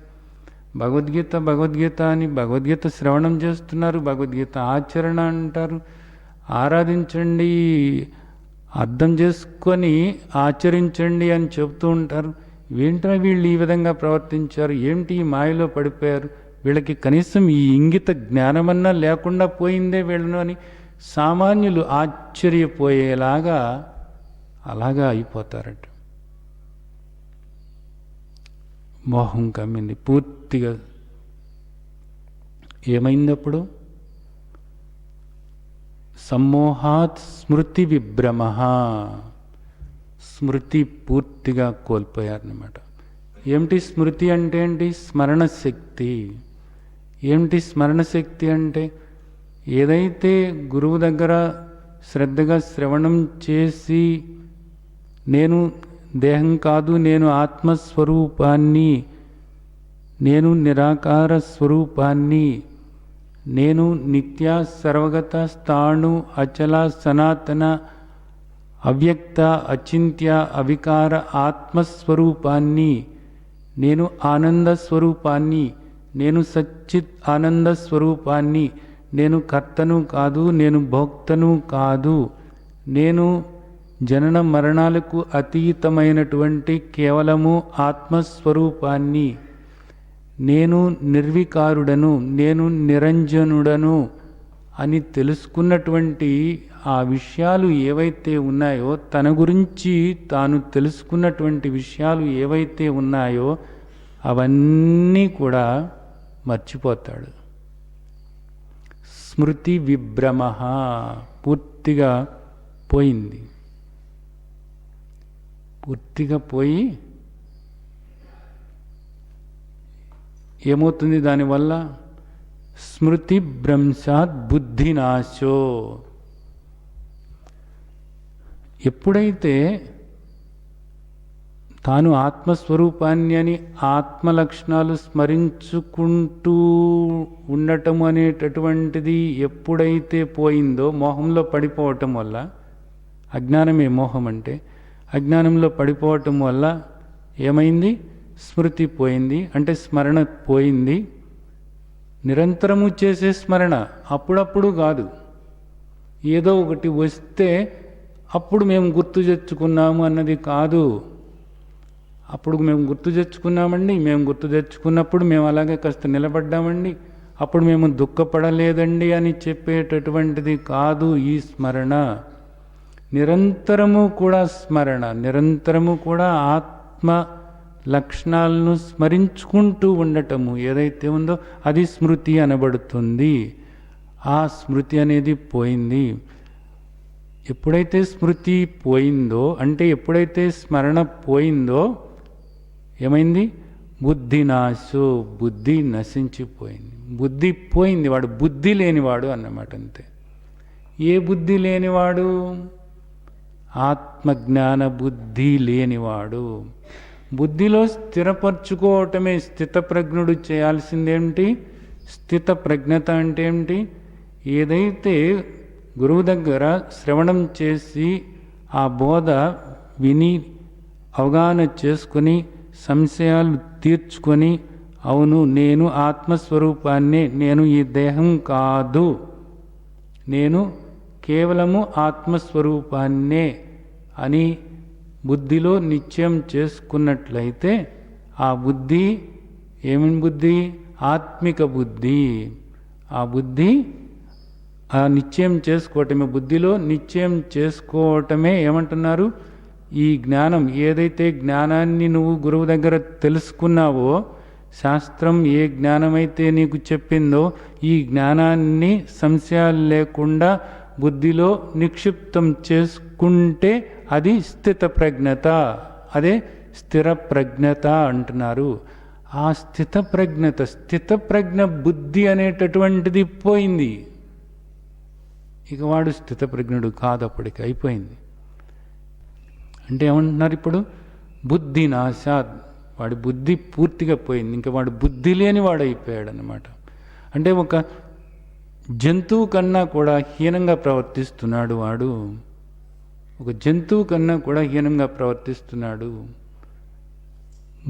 భగవద్గీత భగవద్గీత అని భగవద్గీత శ్రవణం చేస్తున్నారు, భగవద్గీత ఆచరణ అంటారు, ఆరాధించండి, అర్థం చేసుకొని ఆచరించండి అని చెప్తూ ఉంటారు. ఏంటో వీళ్ళు ఈ విధంగా ప్రవర్తించారు, ఏమిటి ఈ మాయలో పడిపోయారు, వీళ్ళకి కనీసం ఈ ఇంగిత జ్ఞానమన్నా లేకుండా పోయిందే వీళ్ళను అని సామాన్యులు ఆశ్చర్యపోయేలాగా అలాగా అయిపోతారట. మోహం కమ్మింది పూర్తిగా. ఏమైందప్పుడు? సమ్మోహాత్ స్మృతి విభ్రమ, స్మృతి పూర్తిగా కోల్పోయారన్నమాట. ఏమిటి స్మృతి అంటే? ఏంటి? స్మరణ శక్తి. ఏమిటి స్మరణ శక్తి అంటే? ఏదైతే గురువు దగ్గర శ్రద్ధగా శ్రవణం చేసి నేను దేహం కాదు, నేను ఆత్మస్వరూపాన్ని, నేను నిరాకార స్వరూపాన్ని, నేను నిత్య సర్వగత స్థాణు అచల సనాతన అవ్యక్త అచింత్య అవికార ఆత్మస్వరూపాన్ని, నేను ఆనంద స్వరూపాన్ని, నేను సచ్చిత్ ఆనంద స్వరూపాన్ని, నేను కర్తను కాదు, నేను భోక్తను కాదు, నేను జనన మరణాలకు అతీతమైనటువంటి కేవలము ఆత్మస్వరూపాన్ని, నేను నిర్వికారుడను, నేను నిరంజనుడను అని తెలుసుకున్నటువంటి ఆ విషయాలు ఏవైతే ఉన్నాయో, తన గురించి తాను తెలుసుకున్నటువంటి విషయాలు ఏవైతే ఉన్నాయో అవన్నీ కూడా మర్చిపోతాడు. స్మృతి విభ్రమ పూర్తిగా పోయింది. పూర్తిగా పోయి ఏమవుతుంది దానివల్ల? స్మృతి భ్రంశాత్ బుద్ధినాశో. ఎప్పుడైతే తాను ఆత్మస్వరూపాన్ని అని ఆత్మలక్షణాలు స్మరించుకుంటూ ఉండటం అనేటటువంటిది ఎప్పుడైతే పోయిందో, మోహంలో పడిపోవటం వల్ల, అజ్ఞానమే మోహం అంటే, అజ్ఞానంలో పడిపోవటం వల్ల ఏమైంది? స్మృతి పోయింది, అంటే స్మరణ పోయింది. నిరంతరము చేసే స్మరణ, అప్పుడప్పుడు కాదు. ఏదో ఒకటి వస్తే అప్పుడు మేము గుర్తు తెచ్చుకున్నాము అన్నది కాదు. అప్పుడు మేము గుర్తు తెచ్చుకున్నామండి, మేము గుర్తు తెచ్చుకున్నప్పుడు మేము అలాగే కాస్త నిలబడ్డామండి, అప్పుడు మేము దుఃఖపడలేదండి అని చెప్పేటటువంటిది కాదు ఈ స్మరణ. నిరంతరము కూడా స్మరణ, నిరంతరము కూడా ఆత్మ లక్షణాలను స్మరించుకుంటూ ఉండటము ఏదైతే ఉందో అది స్మృతి అనబడుతుంది. ఆ స్మృతి అనేది పోయింది. ఎప్పుడైతే స్మృతి పోయిందో, అంటే ఎప్పుడైతే స్మరణ పోయిందో ఏమైంది? బుద్ధినాశో, బుద్ధి నశించిపోయింది. బుద్ధి పోయింది, వాడు బుద్ధి లేనివాడు అన్నమాట, అంతే. ఏ బుద్ధి లేనివాడు? ఆత్మజ్ఞాన బుద్ధి లేనివాడు. బుద్ధిలో స్థిరపరచుకోవటమే స్థితప్రజ్ఞుడు చేయాల్సిందేమిటి? స్థితప్రజ్ఞత అంటే ఏమిటి? ఏదైతే గురువు దగ్గర శ్రవణం చేసి ఆ బోధ విని అవగాహన చేసుకొని సంశయాలు తీర్చుకొని, అవును నేను ఆత్మస్వరూపాన్నే, నేను ఈ దేహం కాదు, నేను కేవలము ఆత్మస్వరూపాన్నే అని బుద్ధిలో నిశ్చయం చేసుకున్నట్లయితే ఆ బుద్ధి ఏమిటి? బుద్ధి ఆత్మిక బుద్ధి. ఆ బుద్ధి ఆ నిశ్చయం చేసుకోవటమే, బుద్ధిలో నిశ్చయం చేసుకోవటమే ఏమంటున్నారు? ఈ జ్ఞానం, ఏదైతే జ్ఞానాన్ని నువ్వు గురువు దగ్గర తెలుసుకున్నావో, శాస్త్రం ఏ జ్ఞానమైతే నీకు చెప్పిందో ఈ జ్ఞానాన్ని సంశయాలు లేకుండా బుద్ధిలో నిక్షిప్తం చేసుకుంటే అది స్థిత ప్రజ్ఞత, అదే స్థిర ప్రజ్ఞత అంటున్నారు. ఆ స్థితప్రజ్ఞ బుద్ధి అనేటటువంటిది పోయింది. ఇక వాడు స్థితప్రజ్ఞుడు కాదు, అప్పటికి అయిపోయింది. అంటే ఏమంటున్నారు ఇప్పుడు? బుద్ధి నాశాత్, వాడి బుద్ధి పూర్తిగా పోయింది, ఇంకా వాడు బుద్ధి లేని వాడు అయిపోయాడు అన్నమాట. అంటే ఒక జంతువు కన్నా కూడా హీనంగా ప్రవర్తిస్తున్నాడు వాడు. ఒక జంతువు కన్నా కూడా హీనంగా ప్రవర్తిస్తున్నాడు.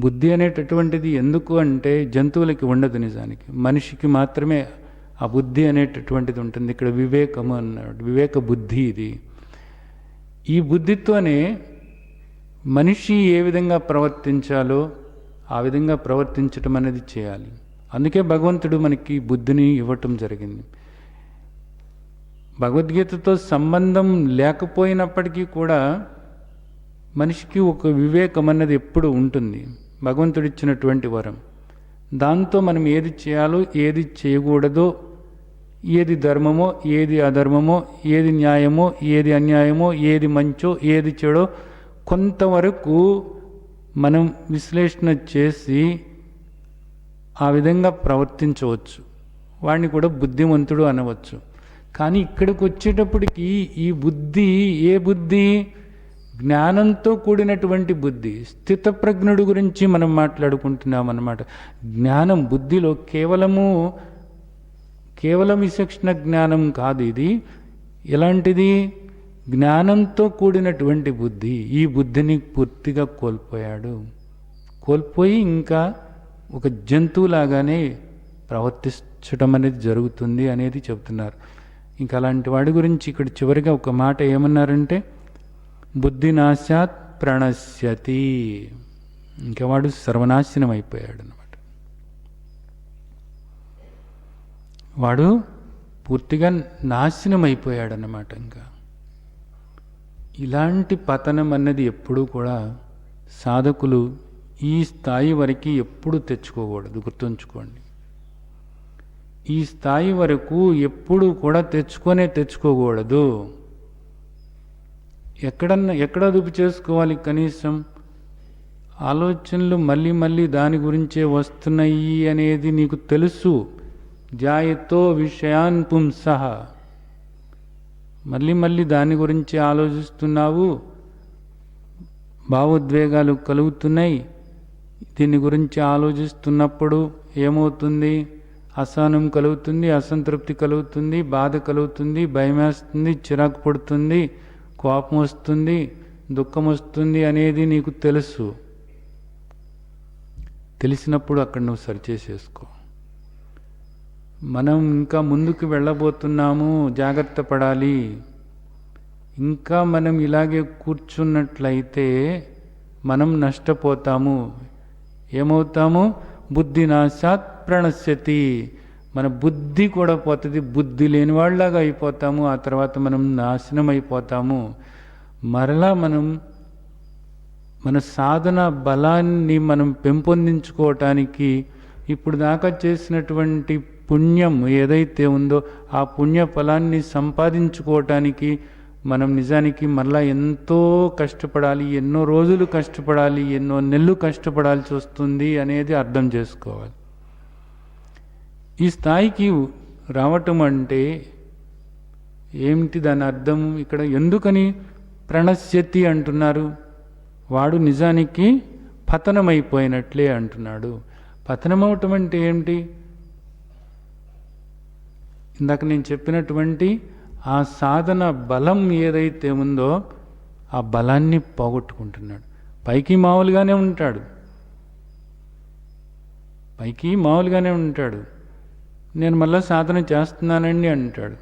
బుద్ధి అనేటటువంటిది ఎందుకు అంటే జంతువులకి ఉండదు, నిజానికి మనిషికి మాత్రమే ఆ బుద్ధి అనేటటువంటిది ఉంటుంది. ఇక్కడ వివేకము అన్నాడు, వివేక బుద్ధి ఇది. ఈ బుద్ధితోనే మనిషి ఏ విధంగా ప్రవర్తించాలో ఆ విధంగా ప్రవర్తించటం అనేది చేయాలి. అందుకే భగవంతుడు మనకి బుద్ధిని ఇవ్వటం జరిగింది. భగవద్గీతతో సంబంధం లేకపోయినప్పటికీ కూడా మనిషికి ఒక వివేకం అన్నది ఎప్పుడు ఉంటుంది, భగవంతుడిచ్చినటువంటి వరం. దాంతో మనం ఏది చేయాలో ఏది చేయకూడదో, ఏది ధర్మమో ఏది అధర్మమో, ఏది న్యాయమో ఏది అన్యాయమో, ఏది మంచో ఏది చెడో కొంతవరకు మనం విశ్లేషణ చేసి ఆ విధంగా ప్రవర్తించవచ్చు. వాడిని కూడా బుద్ధిమంతుడు అనవచ్చు. కానీ ఇక్కడికి వచ్చేటప్పటికి ఈ బుద్ధి ఏ బుద్ధి? జ్ఞానంతో కూడినటువంటి బుద్ధి. స్థితప్రజ్ఞుడు గురించి మనం మాట్లాడుకుంటున్నాం అన్నమాట. జ్ఞానం బుద్ధిలో కేవలం విచక్షణ జ్ఞానం కాదు ఇది. ఎలాంటిది? జ్ఞానంతో కూడినటువంటి బుద్ధి. ఈ బుద్ధిని పూర్తిగా కోల్పోయి ఇంకా ఒక జంతువులాగానే ప్రవర్తించడం అనేది జరుగుతుంది అనేది చెబుతున్నారు. ఇంకా అలాంటి వాడి గురించి ఇక్కడ చివరిగా ఒక మాట ఏమన్నారంటే, బుద్ధినాశాత్ ప్రణశ్యతి, ఇంకా వాడు సర్వనాశనం అయిపోయాడు అన్నమాట. వాడు పూర్తిగా నాశనం అయిపోయాడు అన్నమాట. ఇంకా ఇలాంటి పతనం అన్నది ఎప్పుడూ కూడా సాధకులు ఈ స్థాయి వరకు ఎప్పుడు తెచ్చుకోకూడదు, గుర్తుంచుకోండి. ఈ స్థాయి వరకు ఎప్పుడు కూడా తెచ్చుకోకూడదు. ఎక్కడ అదుపు చేసుకోవాలి? కనీసం ఆలోచనలు మళ్ళీ మళ్ళీ దాని గురించే వస్తున్నాయి అనేది నీకు తెలుసు. జాయతో విషయాన్ పుంసః, మళ్ళీ మళ్ళీ దాని గురించి ఆలోచిస్తున్నావు, భావోద్వేగాలు కలుగుతున్నాయి. దీని గురించి ఆలోచిస్తున్నప్పుడు ఏమవుతుంది? అసహనం కలుగుతుంది, అసంతృప్తి కలుగుతుంది, బాధ కలుగుతుంది, భయం వేస్తుంది, చిరాకు పడుతుంది, కోపం వస్తుంది, దుఃఖం వస్తుంది అనేది నీకు తెలుసు. తెలిసినప్పుడు అక్కడ నువ్వు సరిచేసేసుకో. మనం ఇంకా ముందుకు వెళ్ళబోతున్నాము, జాగ్రత్త పడాలి. ఇంకా మనం ఇలాగే కూర్చున్నట్లయితే మనం నష్టపోతాము. ఏమవుతాము? బుద్ధినాశాత్ ప్రణశ్యతి, మన బుద్ధి కూడా పోతుంది. బుద్ధి లేని వాళ్ళలాగా అయిపోతాము. ఆ తర్వాత మనం నాశనం అయిపోతాము. మరలా మన సాధన బలాన్ని మనం పెంపొందించుకోవటానికి ఇప్పుడు దాకా చేసినటువంటి పుణ్యం ఏదైతే ఉందో ఆ పుణ్య ఫలాన్ని సంపాదించుకోవటానికి మనం నిజానికి మరలా ఎంతో కష్టపడాలి, ఎన్నో రోజులు కష్టపడాలి, ఎన్నో నెలలు కష్టపడాల్సి వస్తుంది అనేది అర్థం చేసుకోవాలి. ఈ స్థాయికి రావటం అంటే ఏమిటి? దాని అర్థం ఇక్కడ ఎందుకని ప్రణశ్యతి అంటున్నారు? వాడు నిజానికి పతనమైపోయినట్లే అంటున్నాడు. పతనమవటం అంటే ఏమిటి? ఇందాక నేను చెప్పినటువంటి ఆ సాధన బలం ఏదైతే ఉందో ఆ బలాన్ని పోగొట్టుకుంటున్నాడు. పైకి మామూలుగానే ఉంటాడు, నేను మళ్ళీ సాధన చేస్తున్నానండి అంటాడు.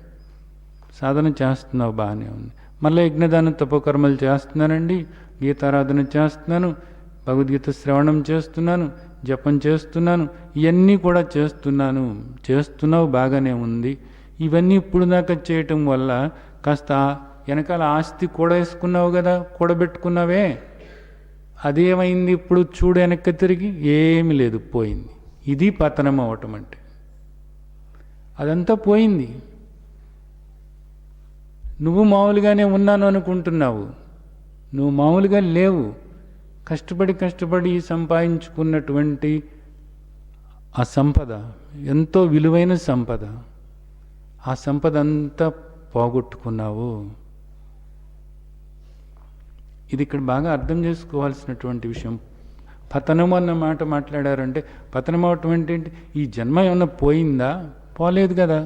సాధన చేస్తున్నావు, బాగానే ఉంది. మళ్ళీ యజ్ఞదాన తపోకర్మలు చేస్తున్నానండి, గీతారాధన చేస్తున్నాను, భగవద్గీత శ్రవణం చేస్తున్నాను, జపం చేస్తున్నాను, ఇవన్నీ కూడా చేస్తున్నావు, బాగానే ఉంది. ఇవన్నీ ఇప్పుడు దాకా చేయటం వల్ల కాస్త వెనకాల ఆస్తి కూడా వేసుకున్నావు కదా, కూడబెట్టుకున్నావే, అదేమైంది? ఇప్పుడు చూడు వెనక్కి తిరిగి, ఏమీ లేదు, పోయింది. ఇది పతనం అవటం అంటే. అదంతా పోయింది. నువ్వు మామూలుగానే ఉన్నాను అనుకుంటున్నావు, నువ్వు మామూలుగా లేవు. కష్టపడి సంపాదించుకున్నటువంటి ఆ సంపద ఎంతో విలువైన సంపద, ఆ సంపద అంతా పోగొట్టుకున్నావు. ఇది ఇక్కడ బాగా అర్థం చేసుకోవాల్సినటువంటి విషయం. పతనం అన్న మాట మాట్లాడారంటే పతనం అవటం ఏంటి? ఈ జన్మ ఏమన్నా పోయిందా? పోలేదు కదా,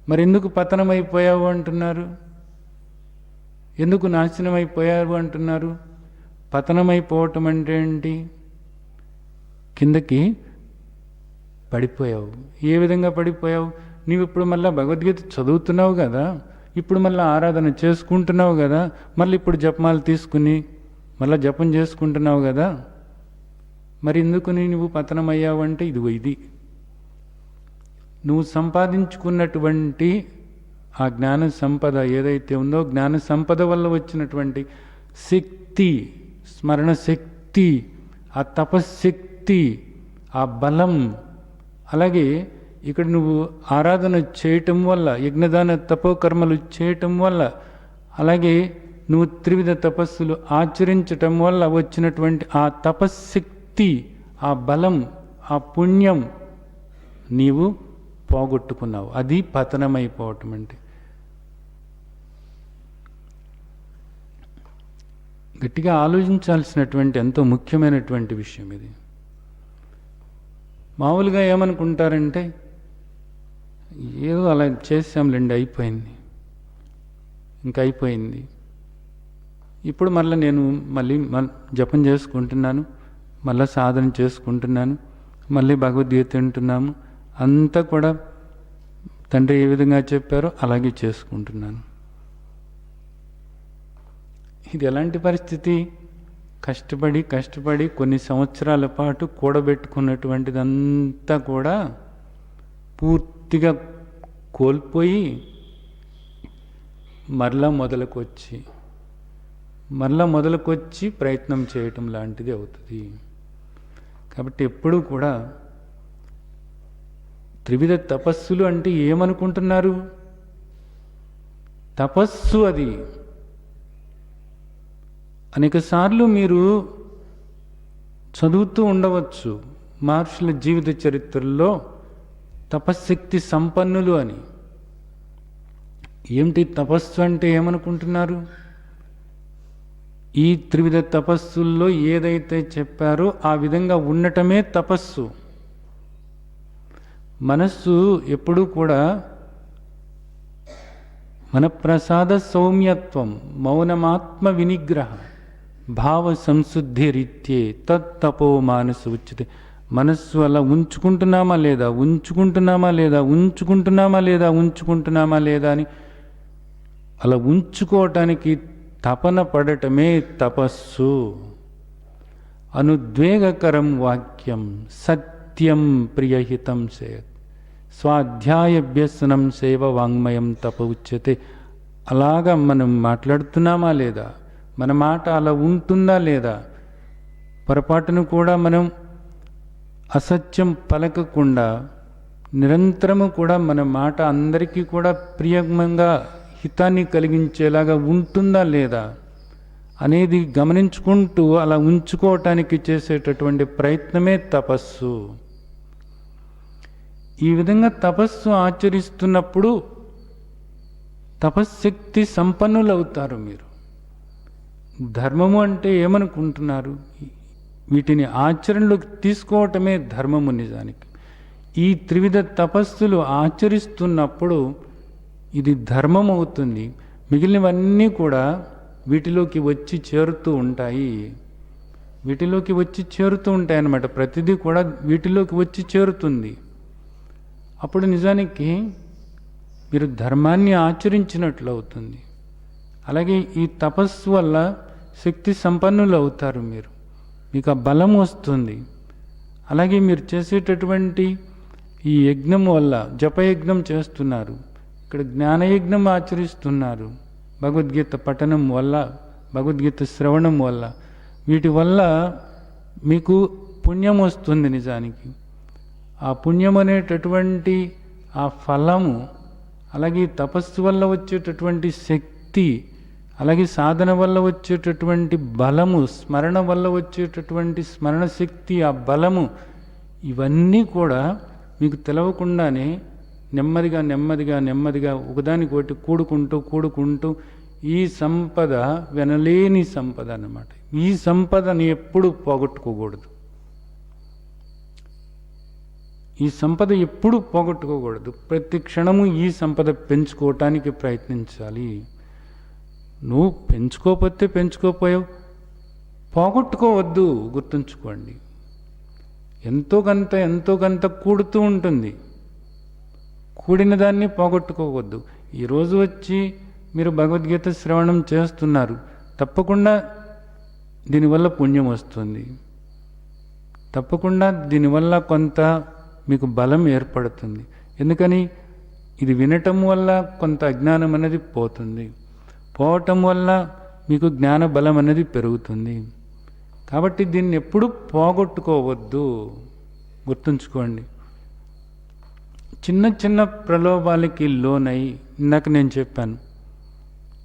మరి ఎందుకు పతనం అయిపోయావు అంటున్నారు? ఎందుకు నాశనం అయిపోయావు అంటున్నారు? పతనమైపోవటం అంటే ఏంటి? కిందకి పడిపోయావు. ఏ విధంగా పడిపోయావు? నీవు ఇప్పుడు మళ్ళీ భగవద్గీత చదువుతున్నావు కదా, ఇప్పుడు మళ్ళీ ఆరాధన చేసుకుంటున్నావు కదా, మళ్ళీ ఇప్పుడు జపమాలు తీసుకుని మళ్ళీ జపం చేసుకుంటున్నావు కదా, మరి ఎందుకు నువ్వు పతనమయ్యావు అంటే ఇది నువ్వు సంపాదించుకున్నటువంటి ఆ జ్ఞాన సంపద ఏదైతే ఉందో, జ్ఞాన సంపద వల్ల వచ్చినటువంటి శక్తి, స్మరణ శక్తి, ఆ తపశ్శక్తి, ఆ బలం, అలాగే ఇక్కడ నువ్వు ఆరాధన చేయటం వల్ల, యజ్ఞదాన తపోకర్మలు చేయటం వల్ల, అలాగే నువ్వు త్రివిధ తపస్సులు ఆచరించటం వల్ల వచ్చినటువంటి ఆ తపశ్శక్తి, ఆ బలం, ఆ పుణ్యం నీవు పోగొట్టుకున్నావు. అది పతనమైపోవటం అంటే. గట్టిగా ఆలోచించాల్సినటువంటి ఎంతో ముఖ్యమైనటువంటి విషయం ఇది. మామూలుగా ఏమనుకుంటారంటే ఏదో అలా చేసాంలేండి, అయిపోయింది, ఇంకా అయిపోయింది. ఇప్పుడు నేను మళ్ళీ జపం చేసుకుంటున్నాను, మళ్ళీ సాధన చేసుకుంటున్నాను, మళ్ళీ భగవద్గీత వింటున్నాము, అంతా కూడా తండ్రి ఏ విధంగా చెప్పారో అలాగే చేసుకుంటున్నాను. ఇది ఎలాంటి పరిస్థితి? కష్టపడి కొన్ని సంవత్సరాల పాటు కూడబెట్టుకున్నటువంటిదంతా కూడా పూర్తిగా కోల్పోయి మరలా మొదలుకొచ్చి ప్రయత్నం చేయటం లాంటిది అవుతుంది. కాబట్టి ఎప్పుడూ కూడా త్రివిధ తపస్సులు అంటే ఏమనుకుంటున్నారు? తపస్సు అది. అనేకసార్లు మీరు చదువుతూ ఉండవచ్చు మహర్షుల జీవిత చరిత్రలో తపశ్శక్తి సంపన్నులు అని. ఏమిటి తపస్సు అంటే ఏమనుకుంటున్నారు? ఈ త్రివిధ తపస్సుల్లో ఏదైతే చెప్పారో ఆ విధంగా ఉండటమే తపస్సు. మనస్సు ఎప్పుడూ కూడా మన ప్రసాద సౌమ్యత్వం, మౌనమాత్మ వినిగ్రహ, భావ సంశుద్ధి రీత్యే తత్తపో మానసు ఉచ్యతే. మనస్సు అలా ఉంచుకుంటున్నామా లేదా, ఉంచుకుంటున్నామా లేదా, ఉంచుకుంటున్నామా లేదా, ఉంచుకుంటున్నామా లేదా అని అలా ఉంచుకోవటానికి తపన పడటమే తపస్సు. అనుద్వేగకరం వాక్యం సత్యం ప్రియహితం సేత్ స్వాధ్యాయభ్యసనం సేవ వాంగ్మయం తప ఉచ్యతే. అలాగా మనం మాట్లాడుతున్నామా లేదా, మన మాట అలా ఉంటుందా లేదా, పొరపాటును కూడా మనం అసత్యం పలకకుండా నిరంతరము కూడా మన మాట అందరికీ కూడా ప్రియంగా హితాన్ని కలిగించేలాగా ఉంటుందా లేదా అనేది గమనించుకుంటూ అలా ఉంచుకోవటానికి చేసేటటువంటి ప్రయత్నమే తపస్సు. ఈ విధంగా తపస్సు ఆచరిస్తున్నప్పుడు తపశ్శక్తి సంపన్నులు అవుతారు మీరు. ధర్మము అంటే ఏమనుకుంటున్నారు? వీటిని ఆచరణలోకి తీసుకోవటమే ధర్మము. నిజానికి ఈ త్రివిధ తపస్సులు ఆచరిస్తున్నప్పుడు ఇది ధర్మం అవుతుంది. మిగిలినవన్నీ కూడా వీటిలోకి వచ్చి చేరుతూ ఉంటాయి, వీటిలోకి వచ్చి చేరుతూ ఉంటాయి అన్నమాట. ప్రతిదీ కూడా వీటిలోకి వచ్చి చేరుతుంది. అప్పుడు నిజానికి మీరు ధర్మాన్ని ఆచరించినట్లు అవుతుంది. అలాగే ఈ తపస్సు వల్ల శక్తి సంపన్నులు అవుతారు మీరు, మీకు ఆ బలం వస్తుంది. అలాగే మీరు చేసేటటువంటి ఈ యజ్ఞం వల్ల, జపయజ్ఞం చేస్తున్నారు, ఇక్కడ జ్ఞానయజ్ఞం ఆచరిస్తున్నారు, భగవద్గీత పఠనం వల్ల, భగవద్గీత శ్రవణం వల్ల, వీటి వల్ల మీకు పుణ్యం వస్తుంది. నిజానికి ఆ పుణ్యం అనేటటువంటి ఆ ఫలము, అలాగే తపస్సు వల్ల వచ్చేటటువంటి శక్తి, అలాగే సాధన వల్ల వచ్చేటటువంటి బలము, స్మరణ వల్ల వచ్చేటటువంటి స్మరణ శక్తి, ఆ బలము, ఇవన్నీ కూడా మీకు తెలవకుండానే నెమ్మదిగా నెమ్మదిగా నెమ్మదిగా ఒకదానికొకటి కూడుకుంటూ ఈ సంపద వెనలేని సంపద అన్నమాట. ఈ సంపదని ఎప్పుడు పోగొట్టుకోకూడదు. ఈ సంపద ఎప్పుడు పోగొట్టుకోకూడదు. ప్రతి క్షణము ఈ సంపద పెంచుకోవటానికి ప్రయత్నించాలి. నువ్వు పెంచుకోపోయావు, పోగొట్టుకోవద్దు. గుర్తుంచుకోండి, ఎంతో కొంత కూడుతూ ఉంటుంది. కూడిన దాన్ని పోగొట్టుకోవద్దు. ఈరోజు వచ్చి మీరు భగవద్గీత శ్రవణం చేస్తున్నారు, తప్పకుండా దీనివల్ల పుణ్యం వస్తుంది, తప్పకుండా దీనివల్ల కొంత మీకు బలం ఏర్పడుతుంది. ఎందుకని? ఇది వినటం వల్ల కొంత అజ్ఞానం అనేది పోవటం వల్ల మీకు జ్ఞాన బలం అనేది పెరుగుతుంది. కాబట్టి దీన్ని ఎప్పుడు పోగొట్టుకోవద్దు. గుర్తుంచుకోండి. చిన్న చిన్న ప్రలోభాలకి లోనై, ఇందాక నేను చెప్పాను,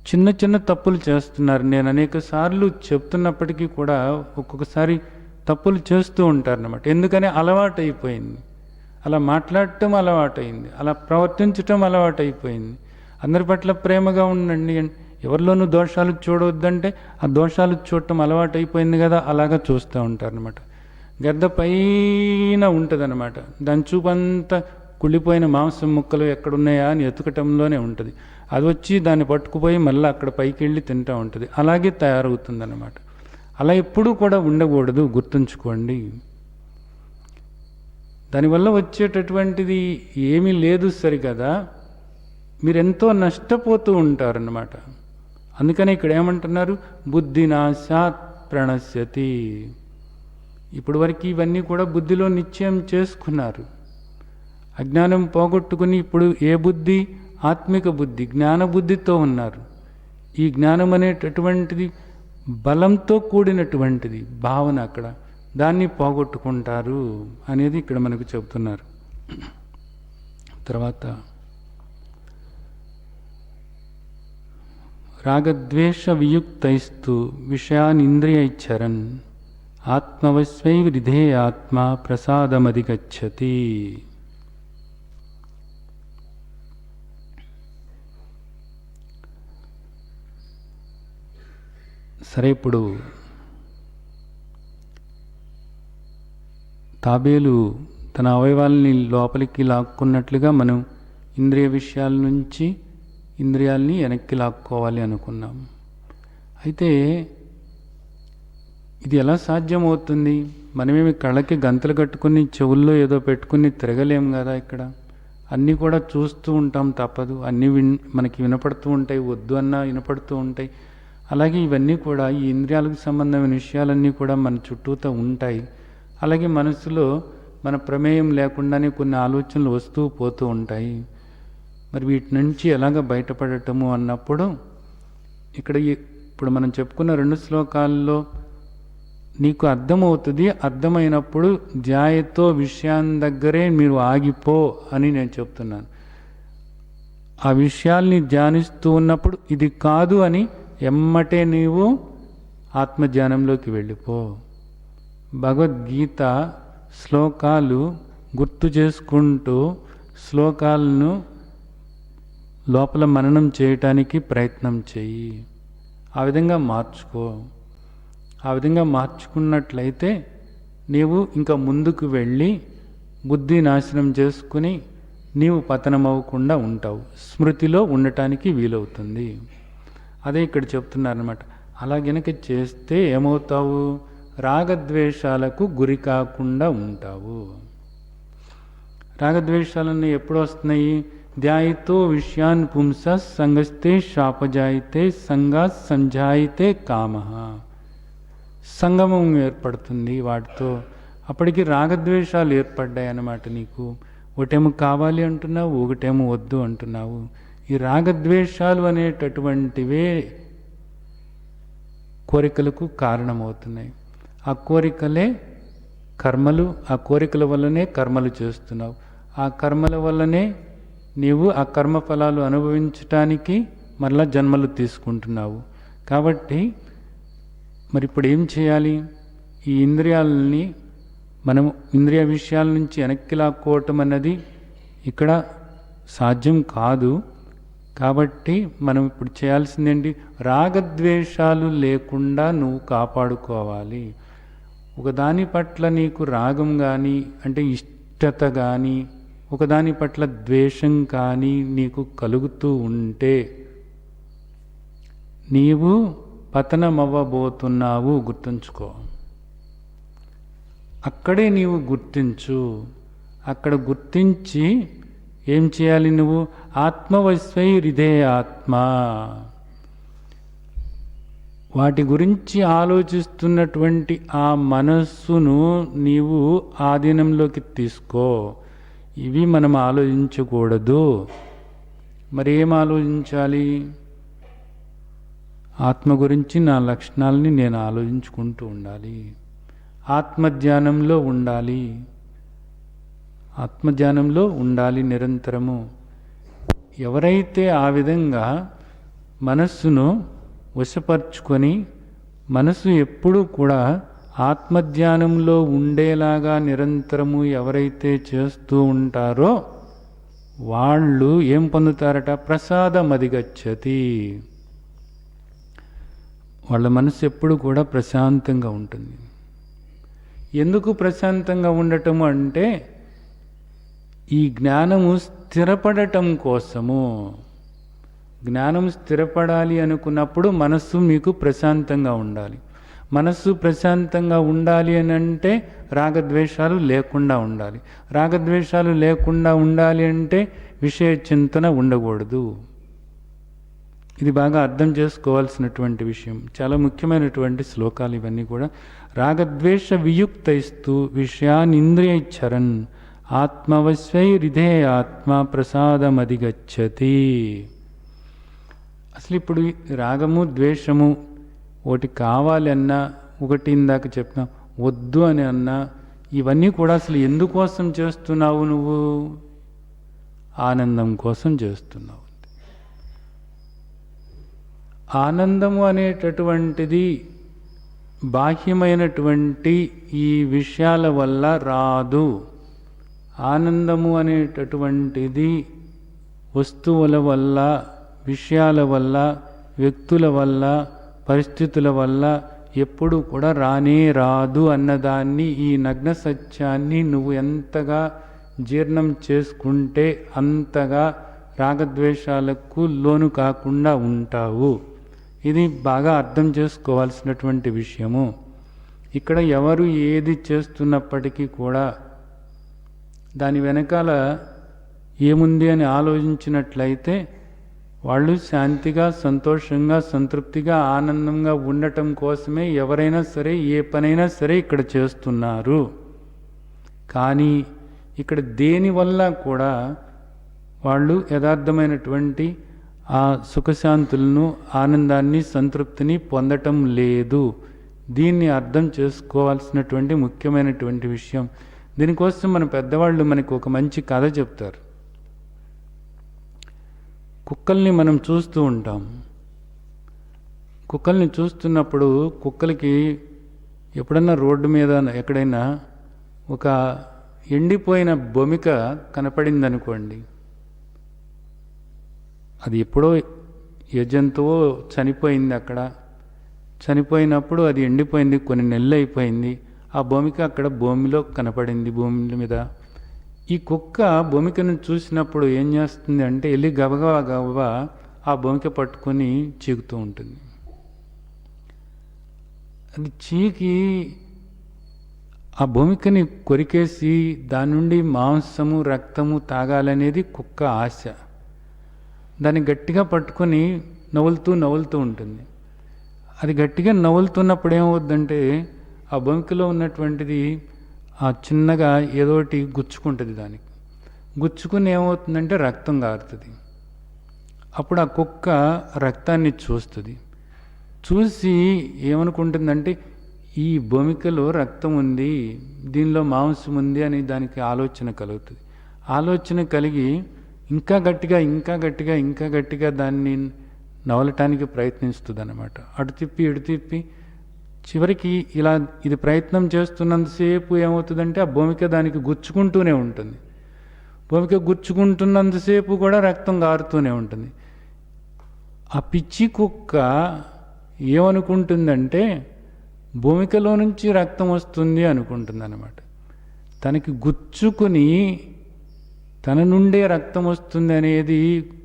చిన్న తప్పులు చేస్తున్నారు. నేను అనేక సార్లు చెప్తున్నప్పటికీ కూడా ఒక్కొక్కసారి తప్పులు చేస్తూ ఉంటారన్నమాట. ఎందుకని? అలవాటైపోయింది. అలా మాట్లాడటం అలవాటైంది, అలా ప్రవర్తించటం అలవాటైపోయింది. అందరి పట్ల ప్రేమగా ఉండండి, ఎవరిలోనూ దోషాలు చూడవద్దంటే ఆ దోషాలు చూడటం అలవాటైపోయింది కదా, అలాగా చూస్తూ ఉంటారనమాట. గద్ద పైన ఉంటుంది అనమాట, దాని చూపంతా కుళ్ళిపోయిన మాంసం ముక్కలు ఎక్కడున్నాయా అని ఎతుకటంలోనే ఉంటుంది. అది వచ్చి దాన్ని పట్టుకుపోయి మళ్ళీ అక్కడ పైకి వెళ్ళి తింటూ ఉంటుంది. అలాగే తయారవుతుంది అన్నమాట. అలా ఎప్పుడూ కూడా ఉండకూడదు. గుర్తుంచుకోండి. దానివల్ల వచ్చేటటువంటిది ఏమీ లేదు సరికదా, మీరెంతో నష్టపోతూ ఉంటారన్నమాట. అందుకని ఇక్కడ ఏమంటున్నారు? బుద్ధినాశాత్ ప్రణశ్యతి. ఇప్పుడు వరకు ఇవన్నీ కూడా బుద్ధిలో నిశ్చయం చేసుకున్నారు. అజ్ఞానం పోగొట్టుకుని ఇప్పుడు ఏ బుద్ధి? ఆత్మిక బుద్ధి, జ్ఞాన బుద్ధితో ఉన్నారు. ఈ జ్ఞానం అనేటటువంటిది బలంతో కూడినటువంటిది భావన, అక్కడ దాన్ని పోగొట్టుకుంటారు అనేది ఇక్కడ మనకు చెబుతున్నారు. తర్వాత రాగద్వేష వియుక్తైస్తు విషయానింద్రియైచ్చరన్ ఆత్మవశ్వై విధేయాత్మా ప్రసాదమధిగచ్చతి. సరే, ఇప్పుడు తాబేలు తన అవయవాల్ని లోపలికి లాక్కున్నట్లుగా మనం ఇంద్రియ విషయాల నుంచి ఇంద్రియాల్ని వెనక్కి లాక్కోవాలి అనుకున్నాం. అయితే ఇది ఎలా సాధ్యమవుతుంది? మనమేమి కళ్ళకి గంతలు కట్టుకుని చెవుల్లో ఏదో పెట్టుకుని తిరగలేం కదా. ఇక్కడ అన్నీ కూడా చూస్తూ ఉంటాం, తప్పదు. అన్నీ మనకి వినపడుతూ ఉంటాయి, వద్దు అన్నా వినపడుతూ ఉంటాయి. అలాగే ఇవన్నీ కూడా, ఈ ఇంద్రియాలకు సంబంధమైన విషయాలన్నీ కూడా మన చుట్టూతో ఉంటాయి. అలాగే మనసులో మన ప్రమేయం లేకుండానే కొన్ని ఆలోచనలు వస్తూ పోతూ ఉంటాయి. మరి వీటి నుంచి ఎలాగ బయటపడటము అన్నప్పుడు, ఇక్కడ ఇప్పుడు మనం చెప్పుకున్న 2 శ్లోకాల్లో నీకు అర్థమవుతుంది. అర్థమైనప్పుడు ధ్యాయతో విషయాన్ని దగ్గరే మీరు ఆగిపో అని నేను చెప్తున్నాను. ఆ విషయాల్ని ధ్యానిస్తూ ఉన్నప్పుడు ఇది కాదు అని ఎమ్మటే నీవు ఆత్మధ్యానంలోకి వెళ్ళిపో. భగవద్గీత శ్లోకాలు గుర్తు చేసుకుంటూ శ్లోకాలను లోపల మననం చేయటానికి ప్రయత్నం చెయ్యి. ఆ విధంగా మార్చుకో. ఆ విధంగా మార్చుకున్నట్లయితే నీవు ఇంకా ముందుకు వెళ్ళి బుద్ధి నాశనం చేసుకుని నీవు పతనమవ్వకుండా ఉంటావు, స్మృతిలో ఉండటానికి వీలవుతుంది. అదే ఇక్కడ చెప్తున్నారన్నమాట. అలా గనక చేస్తే ఏమవుతావు? రాగద్వేషాలకు గురి కాకుండా ఉంటావు. రాగద్వేషాలన్నీ ఎప్పుడు వస్తున్నాయి? ధ్యాయితో విషయాన్ పుంస సంగస్తే శాపజాయితే సంగా సంజాయితే కామ. సంగమం ఏర్పడుతుంది వాటితో. అప్పటికి రాగద్వేషాలు ఏర్పడ్డాయి అన్నమాట. నీకు ఒకటేమో కావాలి అంటున్నావు, ఒకటేమో వద్దు అంటున్నావు. ఈ రాగద్వేషాలు అనేటటువంటివే కోరికలకు కారణమవుతున్నాయి. ఆ కోరికలే కర్మలు. ఆ కోరికల వల్లనే కర్మలు చేస్తున్నావు. ఆ కర్మల వల్లనే నీవు ఆ కర్మఫలాలు అనుభవించటానికి మరలా జన్మలు తీసుకుంటున్నావు. కాబట్టి మరి ఇప్పుడు ఏం చేయాలి? ఈ ఇంద్రియాలని మనం ఇంద్రియ విషయాల నుంచి వెనక్కి లాక్కోవటం అన్నది ఇక్కడ సాధ్యం కాదు. కాబట్టి మనం ఇప్పుడు చేయాల్సిందేంటి? రాగద్వేషాలు లేకుండా నువ్వు కాపాడుకోవాలి. ఒకదాని పట్ల నీకు రాగం కానీ, అంటే ఇష్టత కానీ, ఒకదాని పట్ల ద్వేషం కానీ నీకు కలుగుతూ ఉంటే నీవు పతనమవ్వబోతున్నావు. గుర్తుంచుకో. అక్కడే నీవు గుర్తించు. అక్కడ గుర్తించి ఏం చేయాలి? నువ్వు ఆత్మవశ్వై హృదయాత్మ, వాటి గురించి ఆలోచిస్తున్నటువంటి ఆ మనస్సును నీవు ఆధీనంలోకి తీసుకో. ఇవి మనం ఆలోచించకూడదు. మరి ఏం ఆలోచించాలి? ఆత్మ గురించి నా లక్షణాలని నేను ఆలోచించుకుంటూ ఉండాలి. ఆత్మధ్యానంలో ఉండాలి. ఆత్మధ్యానంలో ఉండాలి నిరంతరము. ఎవరైతే ఆ విధంగా మనస్సును వశపరుచుకొని మనసు ఎప్పుడూ కూడా ఆత్మధ్యానంలో ఉండేలాగా నిరంతరము ఎవరైతే చేస్తూ ఉంటారో వాళ్ళు ఏం పొందుతారట? ప్రసాదమధిగచ్చతి. వాళ్ళ మనసు ఎప్పుడు కూడా ప్రశాంతంగా ఉంటుంది. ఎందుకు ప్రశాంతంగా ఉండటము అంటే ఈ జ్ఞానము స్థిరపడటం కోసము. జ్ఞానం స్థిరపడాలి అనుకున్నప్పుడు మనస్సు మీకు ప్రశాంతంగా ఉండాలి. మనస్సు ప్రశాంతంగా ఉండాలి అని అంటే రాగద్వేషాలు లేకుండా ఉండాలి. రాగద్వేషాలు లేకుండా ఉండాలి అంటే విషయ చింతన ఉండకూడదు. ఇది బాగా అర్థం చేసుకోవాల్సినటువంటి విషయం. చాలా ముఖ్యమైనటువంటి శ్లోకాలు ఇవన్నీ కూడా. రాగద్వేష వియుక్తైస్తు విషయానింద్రియైచ్చరన్ ఆత్మవశ్వై హృదయాత్మ ప్రసాదమధిగచ్చతి. అసలు ఇప్పుడు రాగము ద్వేషము ఒకటి కావాలి అన్నా, ఒకటి ఇందాక చెప్పిన వద్దు అని అన్నా, ఇవన్నీ కూడా అసలు ఎందుకోసం చేస్తున్నావు? నువ్వు ఆనందం కోసం చేస్తున్నావు. ఆనందము అనేటటువంటిది బాహ్యమైనటువంటి ఈ విషయాల వల్ల రాదు. ఆనందము అనేటటువంటిది వస్తువుల వల్ల, విషయాల వల్ల, వ్యక్తుల వల్ల, పరిస్థితుల వల్ల ఎప్పుడు కూడా రానే రాదు అన్నదాన్ని, ఈ నగ్న సత్యాన్ని నువ్వు ఎంతగా జీర్ణం చేసుకుంటే అంతగా రాగద్వేషాలకు లోను కాకుండా ఉంటావు. ఇది బాగా అర్థం చేసుకోవాల్సినటువంటి విషయము. ఇక్కడ ఎవరు ఏది చేస్తున్నప్పటికీ కూడా దాని వెనకాల ఏముంది అని ఆలోచించినట్లయితే వాళ్ళు శాంతిగా, సంతోషంగా, సంతృప్తిగా, ఆనందంగా ఉండటం కోసమే ఎవరైనా సరే, ఏ పనైనా సరే ఇక్కడ చేస్తున్నారు. కానీ ఇక్కడ దేనివల్ల కూడా వాళ్ళు యథార్థమైనటువంటి ఆ సుఖశాంతులను, ఆనందాన్ని, సంతృప్తిని పొందటం లేదు. దీన్ని అర్థం చేసుకోవాల్సినటువంటి ముఖ్యమైనటువంటి విషయం. దీనికోసం మన పెద్దవాళ్ళు మనకు ఒక మంచి కథ చెప్తారు. కుక్కల్ని మనం చూస్తూ ఉంటాం. కుక్కల్ని చూస్తున్నప్పుడు కుక్కలకి ఎప్పుడన్నా రోడ్డు మీద ఎక్కడైనా ఒక ఎండిపోయిన బొమిక కనపడిందనుకోండి, అది ఎప్పుడో ఏ జంతువో చనిపోయింది. అక్కడ చనిపోయినప్పుడు అది ఎండిపోయింది, కొన్ని నెలలు అయిపోయింది. ఆ బొమిక అక్కడ భూమిలో కనపడింది, భూమి మీద. ఈ కుక్క బొమికను చూసినప్పుడు ఏం చేస్తుంది అంటే వెళ్ళి గబగబా ఆ బొమిక పట్టుకొని చీకుతూ ఉంటుంది. అది చీకి ఆ బొమికని కొరికేసి దాని నుండి మాంసము, రక్తము తాగాలనేది కుక్క ఆశ. దాన్ని గట్టిగా పట్టుకొని నవ్వులుతూ ఉంటుంది. అది గట్టిగా నవ్వులుతున్నప్పుడు ఏమవుద్దంటే ఆ బొమికలో ఉన్నటువంటిది ఆ చిన్నగా ఏదోటి గుచ్చుకుంటుంది. దానికి గుచ్చుకుని ఏమవుతుందంటే రక్తం కారుతుంది. అప్పుడు ఆ కుక్క రక్తాన్ని చూస్తుంది. చూసి ఏమనుకుంటుందంటే ఈ బొమికలో రక్తం ఉంది, దీనిలో మాంసం ఉంది అని దానికి ఆలోచన కలుగుతుంది. ఆలోచన కలిగి ఇంకా గట్టిగా దాన్ని నవలటానికి ప్రయత్నిస్తుంది అన్నమాట. అటు తిప్పి ఇటు తిప్పి చివరికి ఇలా ఇది ప్రయత్నం చేస్తున్నంతసేపు ఏమవుతుందంటే ఆ భూమిక దానికి గుచ్చుకుంటూనే ఉంటుంది. భూమిక గుచ్చుకుంటున్నంతసేపు కూడా రక్తం గారుతూనే ఉంటుంది. ఆ పిచ్చి కుక్క ఏమనుకుంటుందంటే భూమికలో నుంచి రక్తం వస్తుంది అనుకుంటుంది అన్నమాట. తనకి గుచ్చుకుని తన నుండే రక్తం వస్తుంది అనేది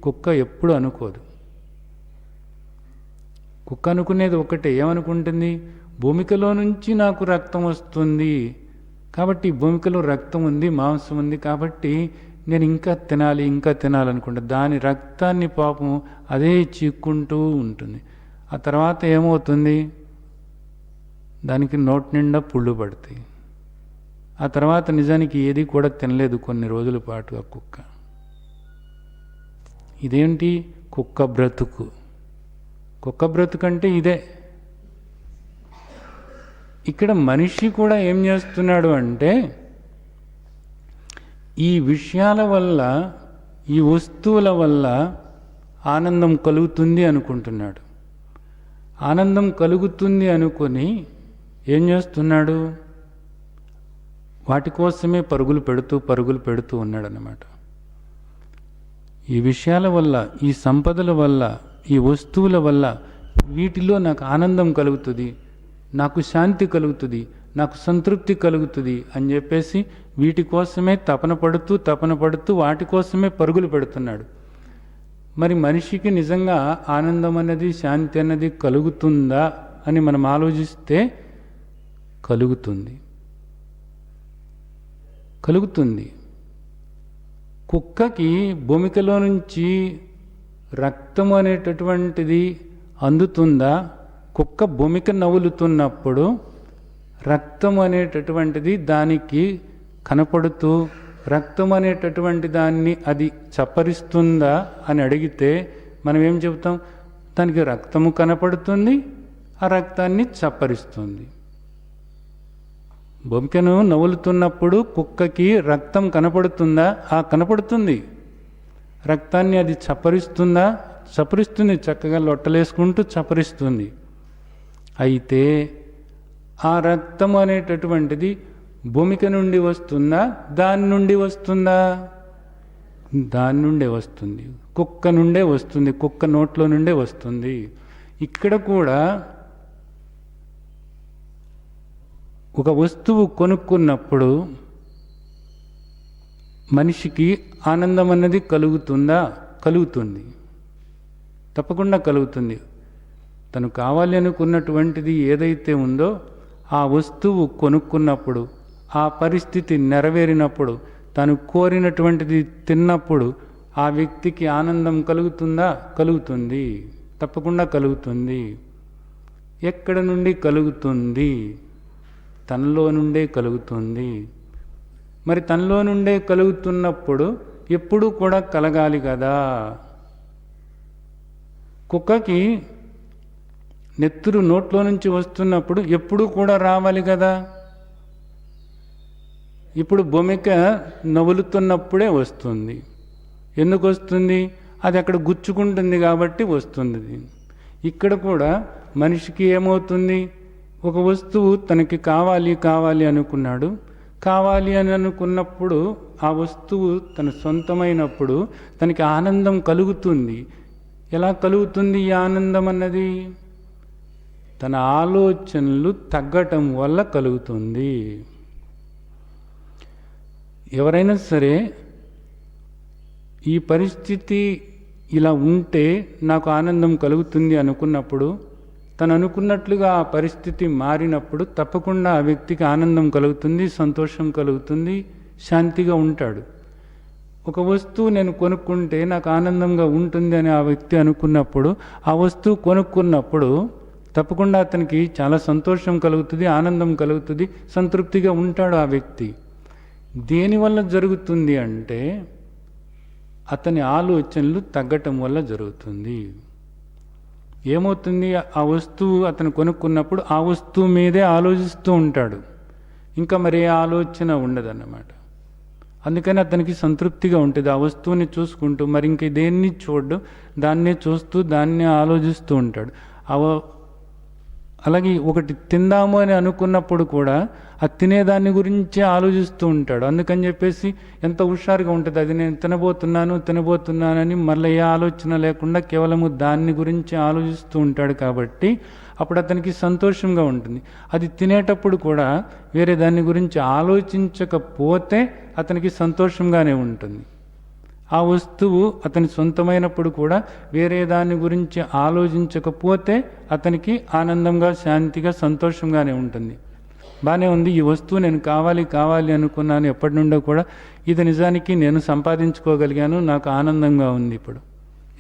కుక్క ఎప్పుడు అనుకోదు. కుక్క అనుకునేది ఒకటే, ఏమనుకుంటుంది? భూమికలో నుంచి నాకు రక్తం వస్తుంది కాబట్టి భూమికలో రక్తం ఉంది, మాంసం ఉంది కాబట్టి నేను ఇంకా తినాలనుకుంటా. దాని రక్తాన్ని పాపం అదే చీక్కుంటూ ఉంటుంది. ఆ తర్వాత ఏమవుతుంది? దానికి నోటి నిండా పుళ్ళు పడతాయి. ఆ తర్వాత నిజానికి ఏది కూడా తినలేదు కొన్ని రోజుల పాటు ఆ కుక్క. ఇదేంటి? కుక్క బ్రతుకు. కుక్క బ్రతుకు అంటే ఇదే. ఇక్కడ మనిషి కూడా ఏం చేస్తున్నాడు అంటే ఈ విషయాల వల్ల, ఈ వస్తువుల వల్ల ఆనందం కలుగుతుంది అనుకుంటున్నాడు. ఆనందం కలుగుతుంది అనుకొని ఏం చేస్తున్నాడు? వాటి కోసమే పరుగులు పెడుతూ ఉన్నాడనమాట. ఈ విషయాల వల్ల, ఈ సంపదల వల్ల, ఈ వస్తువుల వల్ల వీటిలో నాకు ఆనందం కలుగుతుంది, నాకు శాంతి కలుగుతుంది, నాకు సంతృప్తి కలుగుతుంది అని చెప్పేసి వీటి కోసమే తపన పడుతూ వాటి కోసమే పరుగులు పెడుతున్నాడు. మరి మనిషికి నిజంగా ఆనందం అన్నది, శాంతి అన్నది కలుగుతుందా అని మనం ఆలోచిస్తే కలుగుతుంది. కుక్కకి భూమికలో నుంచి రక్తం అనేటటువంటిది అందుతుందా? కుక్క భూమిక నవ్వులుతున్నప్పుడు రక్తం అనేటటువంటిది దానికి కనపడుతూ, రక్తం అనేటటువంటి దాన్ని అది చప్పరిస్తుందా అని అడిగితే మనం ఏం చెబుతాం? దానికి రక్తము కనపడుతుంది, ఆ రక్తాన్ని చప్పరిస్తుంది. భూమికను నవ్వులుతున్నప్పుడు కుక్కకి రక్తం కనపడుతుందా? కనపడుతుంది. రక్తాన్ని అది చప్పరిస్తుందా? చపరిస్తుంది, చక్కగా లొట్టలేసుకుంటూ చపరిస్తుంది. అయితే ఆ రక్తం అనేటటువంటిది భూమిక నుండి వస్తుందా, దాని నుండి వస్తుందా? దాని నుండే వస్తుంది, కుక్క నుండే వస్తుంది, కుక్క నోట్లో నుండే వస్తుంది. ఇక్కడ కూడా ఒక వస్తువు కొనుక్కున్నప్పుడు మనిషికి ఆనందం అన్నది కలుగుతుందా? కలుగుతుంది, తప్పకుండా కలుగుతుంది. తను కావాలి అనుకున్నటువంటిది ఏదైతే ఉందో ఆ వస్తువు కొనుక్కున్నప్పుడు, ఆ పరిస్థితి నెరవేరినప్పుడు, తను కోరినటువంటిది తిన్నప్పుడు ఆ వ్యక్తికి ఆనందం కలుగుతుందా? కలుగుతుంది, తప్పకుండా కలుగుతుంది. ఎక్కడ నుండి కలుగుతుంది? తనలో నుండే కలుగుతుంది. మరి తనలో నుండే కలుగుతున్నప్పుడు ఎప్పుడూ కూడా కలగాలి కదా. కుక్కకి నెత్తురు నోట్లో నుంచి వస్తున్నప్పుడు ఎప్పుడూ కూడా రావాలి కదా. ఇప్పుడు భూమిక నవ్వులుతున్నప్పుడే వస్తుంది. ఎందుకు వస్తుంది? అది అక్కడ గుచ్చుకుంటుంది కాబట్టి వస్తుంది. ఇక్కడ కూడా మనిషికి ఏమవుతుంది? ఒక వస్తువు తనకి కావాలి కావాలి అనుకున్నాడు. కావాలి అని అనుకున్నప్పుడు ఆ వస్తువు తన సొంతమైనప్పుడు తనకి ఆనందం కలుగుతుంది. ఎలా కలుగుతుంది ఈ ఆనందం అన్నది? తన ఆలోచనలు తగ్గటం వల్ల కలుగుతుంది. ఎవరైనా సరే ఈ పరిస్థితి ఇలా ఉంటే నాకు ఆనందం కలుగుతుంది అనుకున్నప్పుడు, తను అనుకున్నట్లుగా ఆ పరిస్థితి మారినప్పుడు తప్పకుండా ఆ వ్యక్తికి ఆనందం కలుగుతుంది, సంతోషం కలుగుతుంది, శాంతిగా ఉంటాడు. ఒక వస్తువు నేను కొనుక్కుంటే నాకు ఆనందంగా ఉంటుంది అని ఆ వ్యక్తి అనుకున్నప్పుడు, ఆ వస్తువు కొనుక్కున్నప్పుడు తప్పకుండా అతనికి చాలా సంతోషం కలుగుతుంది, ఆనందం కలుగుతుంది, సంతృప్తిగా ఉంటాడు ఆ వ్యక్తి. దేనివల్ల జరుగుతుంది అంటే అతని ఆలోచనలు తగ్గటం వల్ల జరుగుతుంది. ఏమవుతుంది? ఆ వస్తువు అతను కొనుక్కున్నప్పుడు ఆ వస్తువు మీదే ఆలోచిస్తూ ఉంటాడు, ఇంకా మరే ఆలోచన ఉండదన్నమాట. అందుకని అతనికి సంతృప్తిగా ఉంటుంది. ఆ వస్తువుని చూసుకుంటూ మరి ఇంక దేన్ని చూడడు, దాన్నే చూస్తూ దాన్నే ఆలోచిస్తూ ఉంటాడు. అలాగే ఒకటి తిందాము అని అనుకున్నప్పుడు కూడా ఆ తినేదాన్ని గురించే ఆలోచిస్తూ ఉంటాడు. అందుకని చెప్పేసి ఎంత హుషారుగా ఉంటుంది. అది నేను తినబోతున్నానని మళ్ళీ ఏ ఆలోచన లేకుండా కేవలము దాన్ని గురించి ఆలోచిస్తూ ఉంటాడు. కాబట్టి అప్పుడు అతనికి సంతోషంగా ఉంటుంది. అది తినేటప్పుడు కూడా వేరే దాని గురించి ఆలోచించకపోతే అతనికి సంతోషంగానే ఉంటుంది. ఆ వస్తువు అతని సొంతమైనప్పుడు కూడా వేరే దాని గురించి ఆలోచించకపోతే అతనికి ఆనందంగా, శాంతిగా, సంతోషంగానే ఉంటుంది. బాగానే ఉంది, ఈ వస్తువు నేను కావాలి అనుకున్నాను ఎప్పటి నుండో కూడా, ఇది నిజానికి నేను సంపాదించుకోగలిగాను, నాకు ఆనందంగా ఉంది ఇప్పుడు.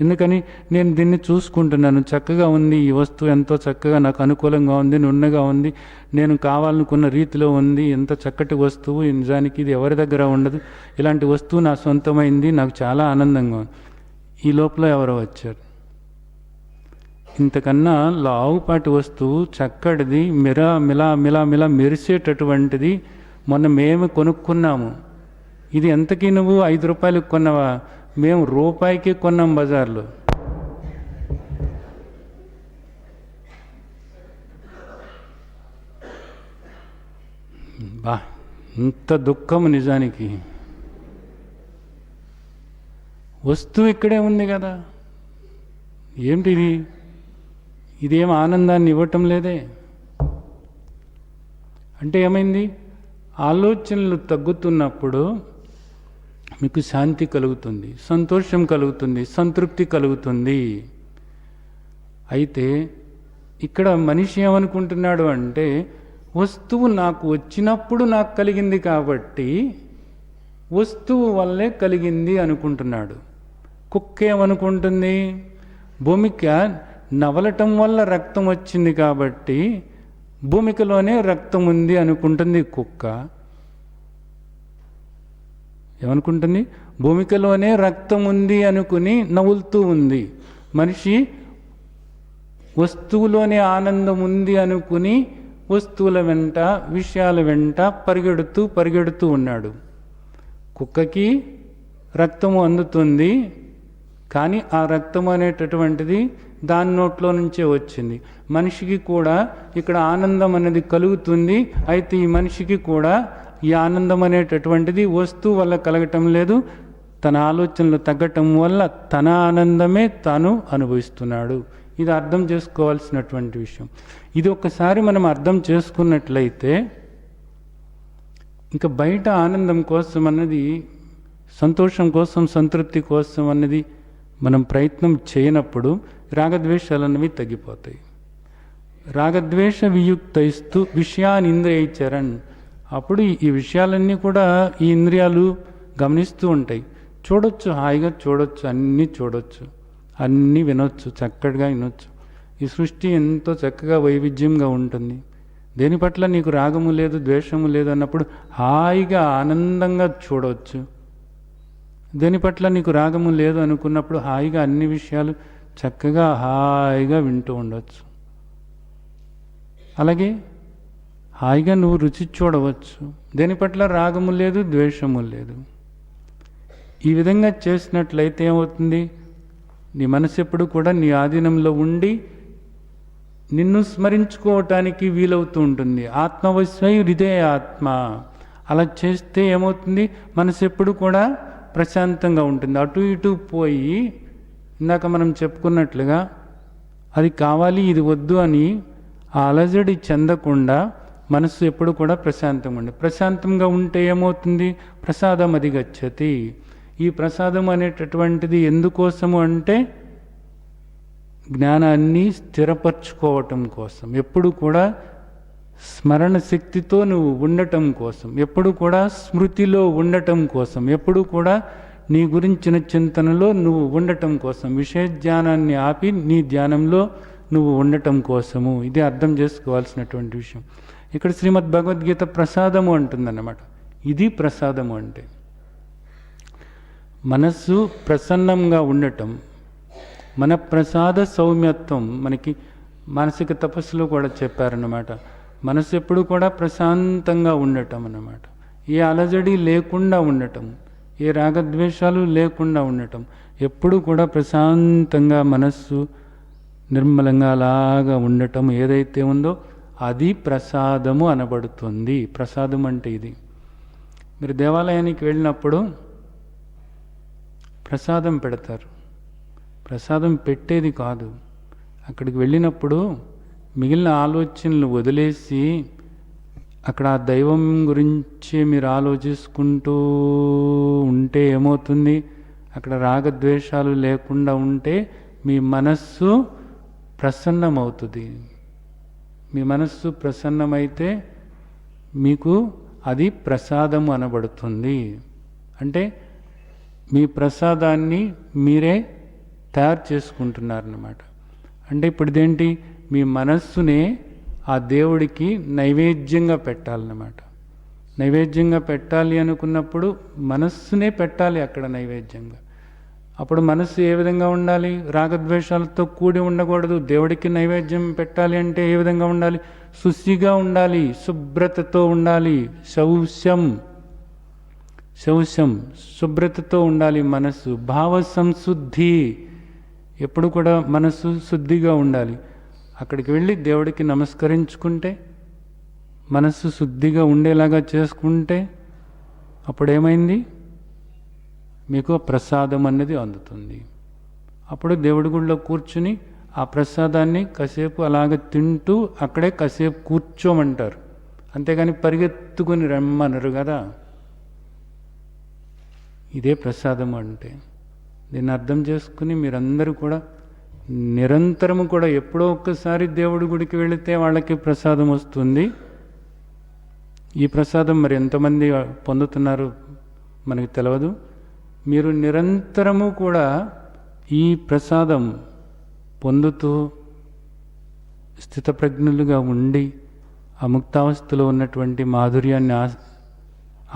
ఎందుకని? నేను దీన్ని చూసుకుంటున్నాను, చక్కగా ఉంది, ఈ వస్తువు ఎంతో చక్కగా నాకు అనుకూలంగా ఉంది, నున్నగా ఉంది, నేను కావాలనుకున్న రీతిలో ఉంది, ఎంత చక్కటి వస్తువు, నిజానికి ఇది ఎవరి దగ్గర ఉండదు, ఇలాంటి వస్తువు నా సొంతమైంది, నాకు చాలా ఆనందంగా ఉంది. ఈ లోపల ఎవరో వచ్చారు. ఇంతకన్నా లావుపాటి వస్తువు చక్కటిది, మిలా మెరిసేటటువంటిది మొన్న మేము కొనుక్కున్నాము. ఇది ఎంతకీ నువ్వు 5 రూపాయలకు కొన్నావా? మేము రూపాయికి కొన్నాం బజార్లో. బా, ఇంత దుఃఖము నిజానికి. వస్తువు ఇక్కడే ఉంది కదా, ఏమిటిది? ఇదేం ఆనందాన్ని ఇవ్వటం లేదే. అంటే ఏమైంది? ఆలోచనలు తగ్గుతున్నప్పుడు మీకు శాంతి కలుగుతుంది, సంతోషం కలుగుతుంది, సంతృప్తి కలుగుతుంది. అయితే ఇక్కడ మనిషి ఏమనుకుంటున్నాడు అంటే, వస్తువు నాకు వచ్చినప్పుడు నాకు కలిగింది కాబట్టి వస్తువు వల్లే కలిగింది అనుకుంటున్నాడు. కుక్క ఏమనుకుంటుంది? భూమిక నవలటం వల్ల రక్తం వచ్చింది కాబట్టి భూమికలోనే రక్తం ఉంది అనుకుంటుంది కుక్క. ఏమనుకుంటుంది? భూమికలోనే రక్తం ఉంది అనుకుని నవ్వులుతూ ఉంది. మనిషి వస్తువులోనే ఆనందం ఉంది అనుకుని వస్తువుల వెంట, విషయాల వెంట పరిగెడుతూ ఉన్నాడు. కుక్కకి రక్తము అందుతుంది, కానీ ఆ రక్తం అనేటటువంటిది దాని నోట్లో నుంచే వచ్చింది. మనిషికి కూడా ఇక్కడ ఆనందం అనేది కలుగుతుంది. అయితే ఈ మనిషికి కూడా ఈ ఆనందం అనేటటువంటిది వస్తువు వల్ల కలగటం లేదు, తన ఆలోచనలు తగ్గటం వల్ల తన ఆనందమే తాను అనుభవిస్తున్నాడు. ఇది అర్థం చేసుకోవాల్సినటువంటి విషయం. ఇది ఒక్కసారి మనం అర్థం చేసుకున్నట్లయితే ఇంకా బయట ఆనందం కోసం అన్నది, సంతోషం కోసం, సంతృప్తి కోసం అన్నది మనం ప్రయత్నం చేయనప్పుడు రాగద్వేషాలు అన్నవి తగ్గిపోతాయి. రాగద్వేష వియుక్తైస్తు విషయాన్ ఇంద్రియైచరన్. అప్పుడు ఈ విషయాలన్నీ కూడా ఈ ఇంద్రియాలు గమనిస్తూ ఉంటాయి. చూడొచ్చు, హాయిగా చూడొచ్చు, అన్నీ చూడొచ్చు, అన్నీ వినొచ్చు, చక్కగా వినొచ్చు. ఈ సృష్టి ఎంతో చక్కగా వైవిధ్యంగా ఉంటుంది. దేని పట్ల నీకు రాగము లేదు, ద్వేషము లేదు అన్నప్పుడు హాయిగా ఆనందంగా చూడవచ్చు. దేని పట్ల నీకు రాగము లేదు అనుకున్నప్పుడు హాయిగా అన్ని విషయాలు చక్కగా హాయిగా వింటూ ఉండవచ్చు. అలాగే హాయిగా నువ్వు రుచి చూడవచ్చు. దేని పట్ల రాగము లేదు, ద్వేషము లేదు. ఈ విధంగా చేసినట్లయితే ఏమవుతుంది? నీ మనసు ఎప్పుడు కూడా నీ ఆధీనంలో ఉండి నిన్ను స్మరించుకోవటానికి వీలవుతూ ఉంటుంది. ఆత్మవశ్వై హృదయ ఆత్మ. అలా చేస్తే ఏమవుతుంది? మనసు ఎప్పుడు కూడా ప్రశాంతంగా ఉంటుంది. అటు ఇటు పోయి ఇందాక మనం చెప్పుకున్నట్లుగా అది కావాలి ఇది వద్దు అని ఆ అలజడి చెందకుండా మనసు ఎప్పుడు కూడా ప్రశాంతంగా ఉండి, ప్రశాంతంగా ఉంటే ఏమవుతుంది? ప్రసాదం అధిగచ్చతి. ఈ ప్రసాదం అనేటటువంటిది ఎందుకోసము అంటే జ్ఞానాన్ని స్థిరపరచుకోవటం కోసం, ఎప్పుడు కూడా స్మరణ శక్తితో నువ్వు ఉండటం కోసం, ఎప్పుడు కూడా స్మృతిలో ఉండటం కోసం, ఎప్పుడు కూడా నీ గురించిన చింతనలో నువ్వు ఉండటం కోసం, విషయ ధ్యానాన్ని ఆపి నీ ధ్యానంలో నువ్వు ఉండటం కోసము. ఇది అర్థం చేసుకోవాల్సినటువంటి విషయం. ఇక్కడ శ్రీమద్ భగవద్గీత ప్రసాదము అంటుందన్నమాట. ఇది ప్రసాదము అంటే మనస్సు ప్రసన్నంగా ఉండటం, మన ప్రసాద సౌమ్యత్వం. మనకి మానసిక తపస్సులో కూడా చెప్పారన్నమాట. మనసు ఎప్పుడు కూడా ప్రశాంతంగా ఉండటం అన్నమాట. ఏ అలజడి లేకుండా ఉండటం, ఏ రాగద్వేషాలు లేకుండా ఉండటం, ఎప్పుడు కూడా ప్రశాంతంగా మనస్సు నిర్మలంగా అలాగా ఉండటం ఏదైతే ఉందో అది ప్రసాదము అనబడుతుంది. ప్రసాదం అంటే ఇది. మీరు దేవాలయానికి వెళ్ళినప్పుడు ప్రసాదం పెడతారు. ప్రసాదం పెట్టేది కాదు. అక్కడికి వెళ్ళినప్పుడు మిగిలిన ఆలోచనలు వదిలేసి అక్కడ ఆ దైవం గురించి మీరు ఆలోచించుకుంటూ ఉంటే ఏమవుతుంది? అక్కడ రాగద్వేషాలు లేకుండా ఉంటే మీ మనస్సు ప్రసన్నమవుతుంది. మీ మనస్సు ప్రసన్నమైతే మీకు అది ప్రసాదము అనబడుతుంది. అంటే మీ ప్రసాదాన్ని మీరే తయారు చేసుకుంటున్నారన్నమాట. అంటే ఇప్పుడు ఇదేంటి? మీ మనస్సునే ఆ దేవుడికి నైవేద్యంగా పెట్టాలన్నమాట. నైవేద్యంగా పెట్టాలి అనుకున్నప్పుడు మనస్సునే పెట్టాలి అక్కడ నైవేద్యంగా. అప్పుడు మనస్సు ఏ విధంగా ఉండాలి? రాగద్వేషాలతో కూడి ఉండకూడదు. దేవుడికి నైవేద్యం పెట్టాలి అంటే ఏ విధంగా ఉండాలి? శుచిగా ఉండాలి, శుభ్రతతో ఉండాలి. శౌచం శుభ్రతతో ఉండాలి మనస్సు. భావ సంశుద్ధి, ఎప్పుడు కూడా మనస్సు శుద్ధిగా ఉండాలి. అక్కడికి వెళ్ళి దేవుడికి నమస్కరించుకుంటే, మనస్సు శుద్ధిగా ఉండేలాగా చేసుకుంటే అప్పుడేమైంది? మీకు ప్రసాదం అనేది అందుతుంది. అప్పుడు దేవుడి గుడిలో కూర్చుని ఆ ప్రసాదాన్ని కాసేపు అలాగ తింటూ అక్కడే కాసేపు కూర్చోమంటారు. అంతేగాని పరిగెత్తుకుని రమ్మనరు కదా. ఇదే ప్రసాదం అంటే. దీన్ని అర్థం చేసుకుని మీరందరూ కూడా నిరంతరము కూడా ఎప్పుడో ఒక్కసారి దేవుడి గుడికి వెళితే వాళ్ళకి ప్రసాదం వస్తుంది. ఈ ప్రసాదం మరి ఎంతమంది పొందుతున్నారు మనకి తెలియదు. మీరు నిరంతరము కూడా ఈ ప్రసాదం పొందుతూ స్థితప్రజ్ఞులుగా ఉండి ఆ ముక్తావస్థలో ఉన్నటువంటి మాధుర్యాన్ని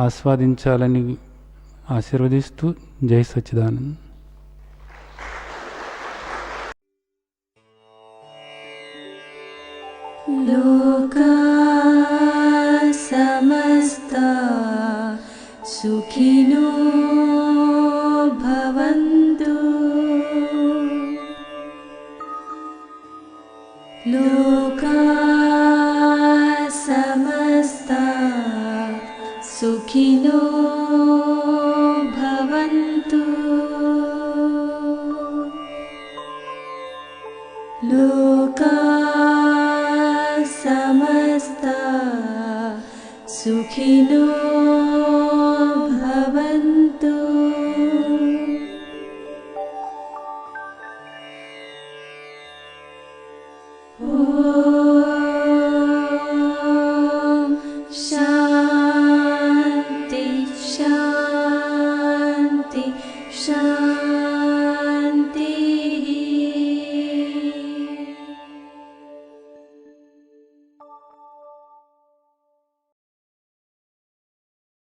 ఆస్వాదించాలని ఆశీర్వదిస్తూ జై సచ్చిదానంద్. లోకా సమస్తా సుఖినో భవంతు. सुखिनो भवन्तु। ॐ शान्ति शान्ति शान्ति।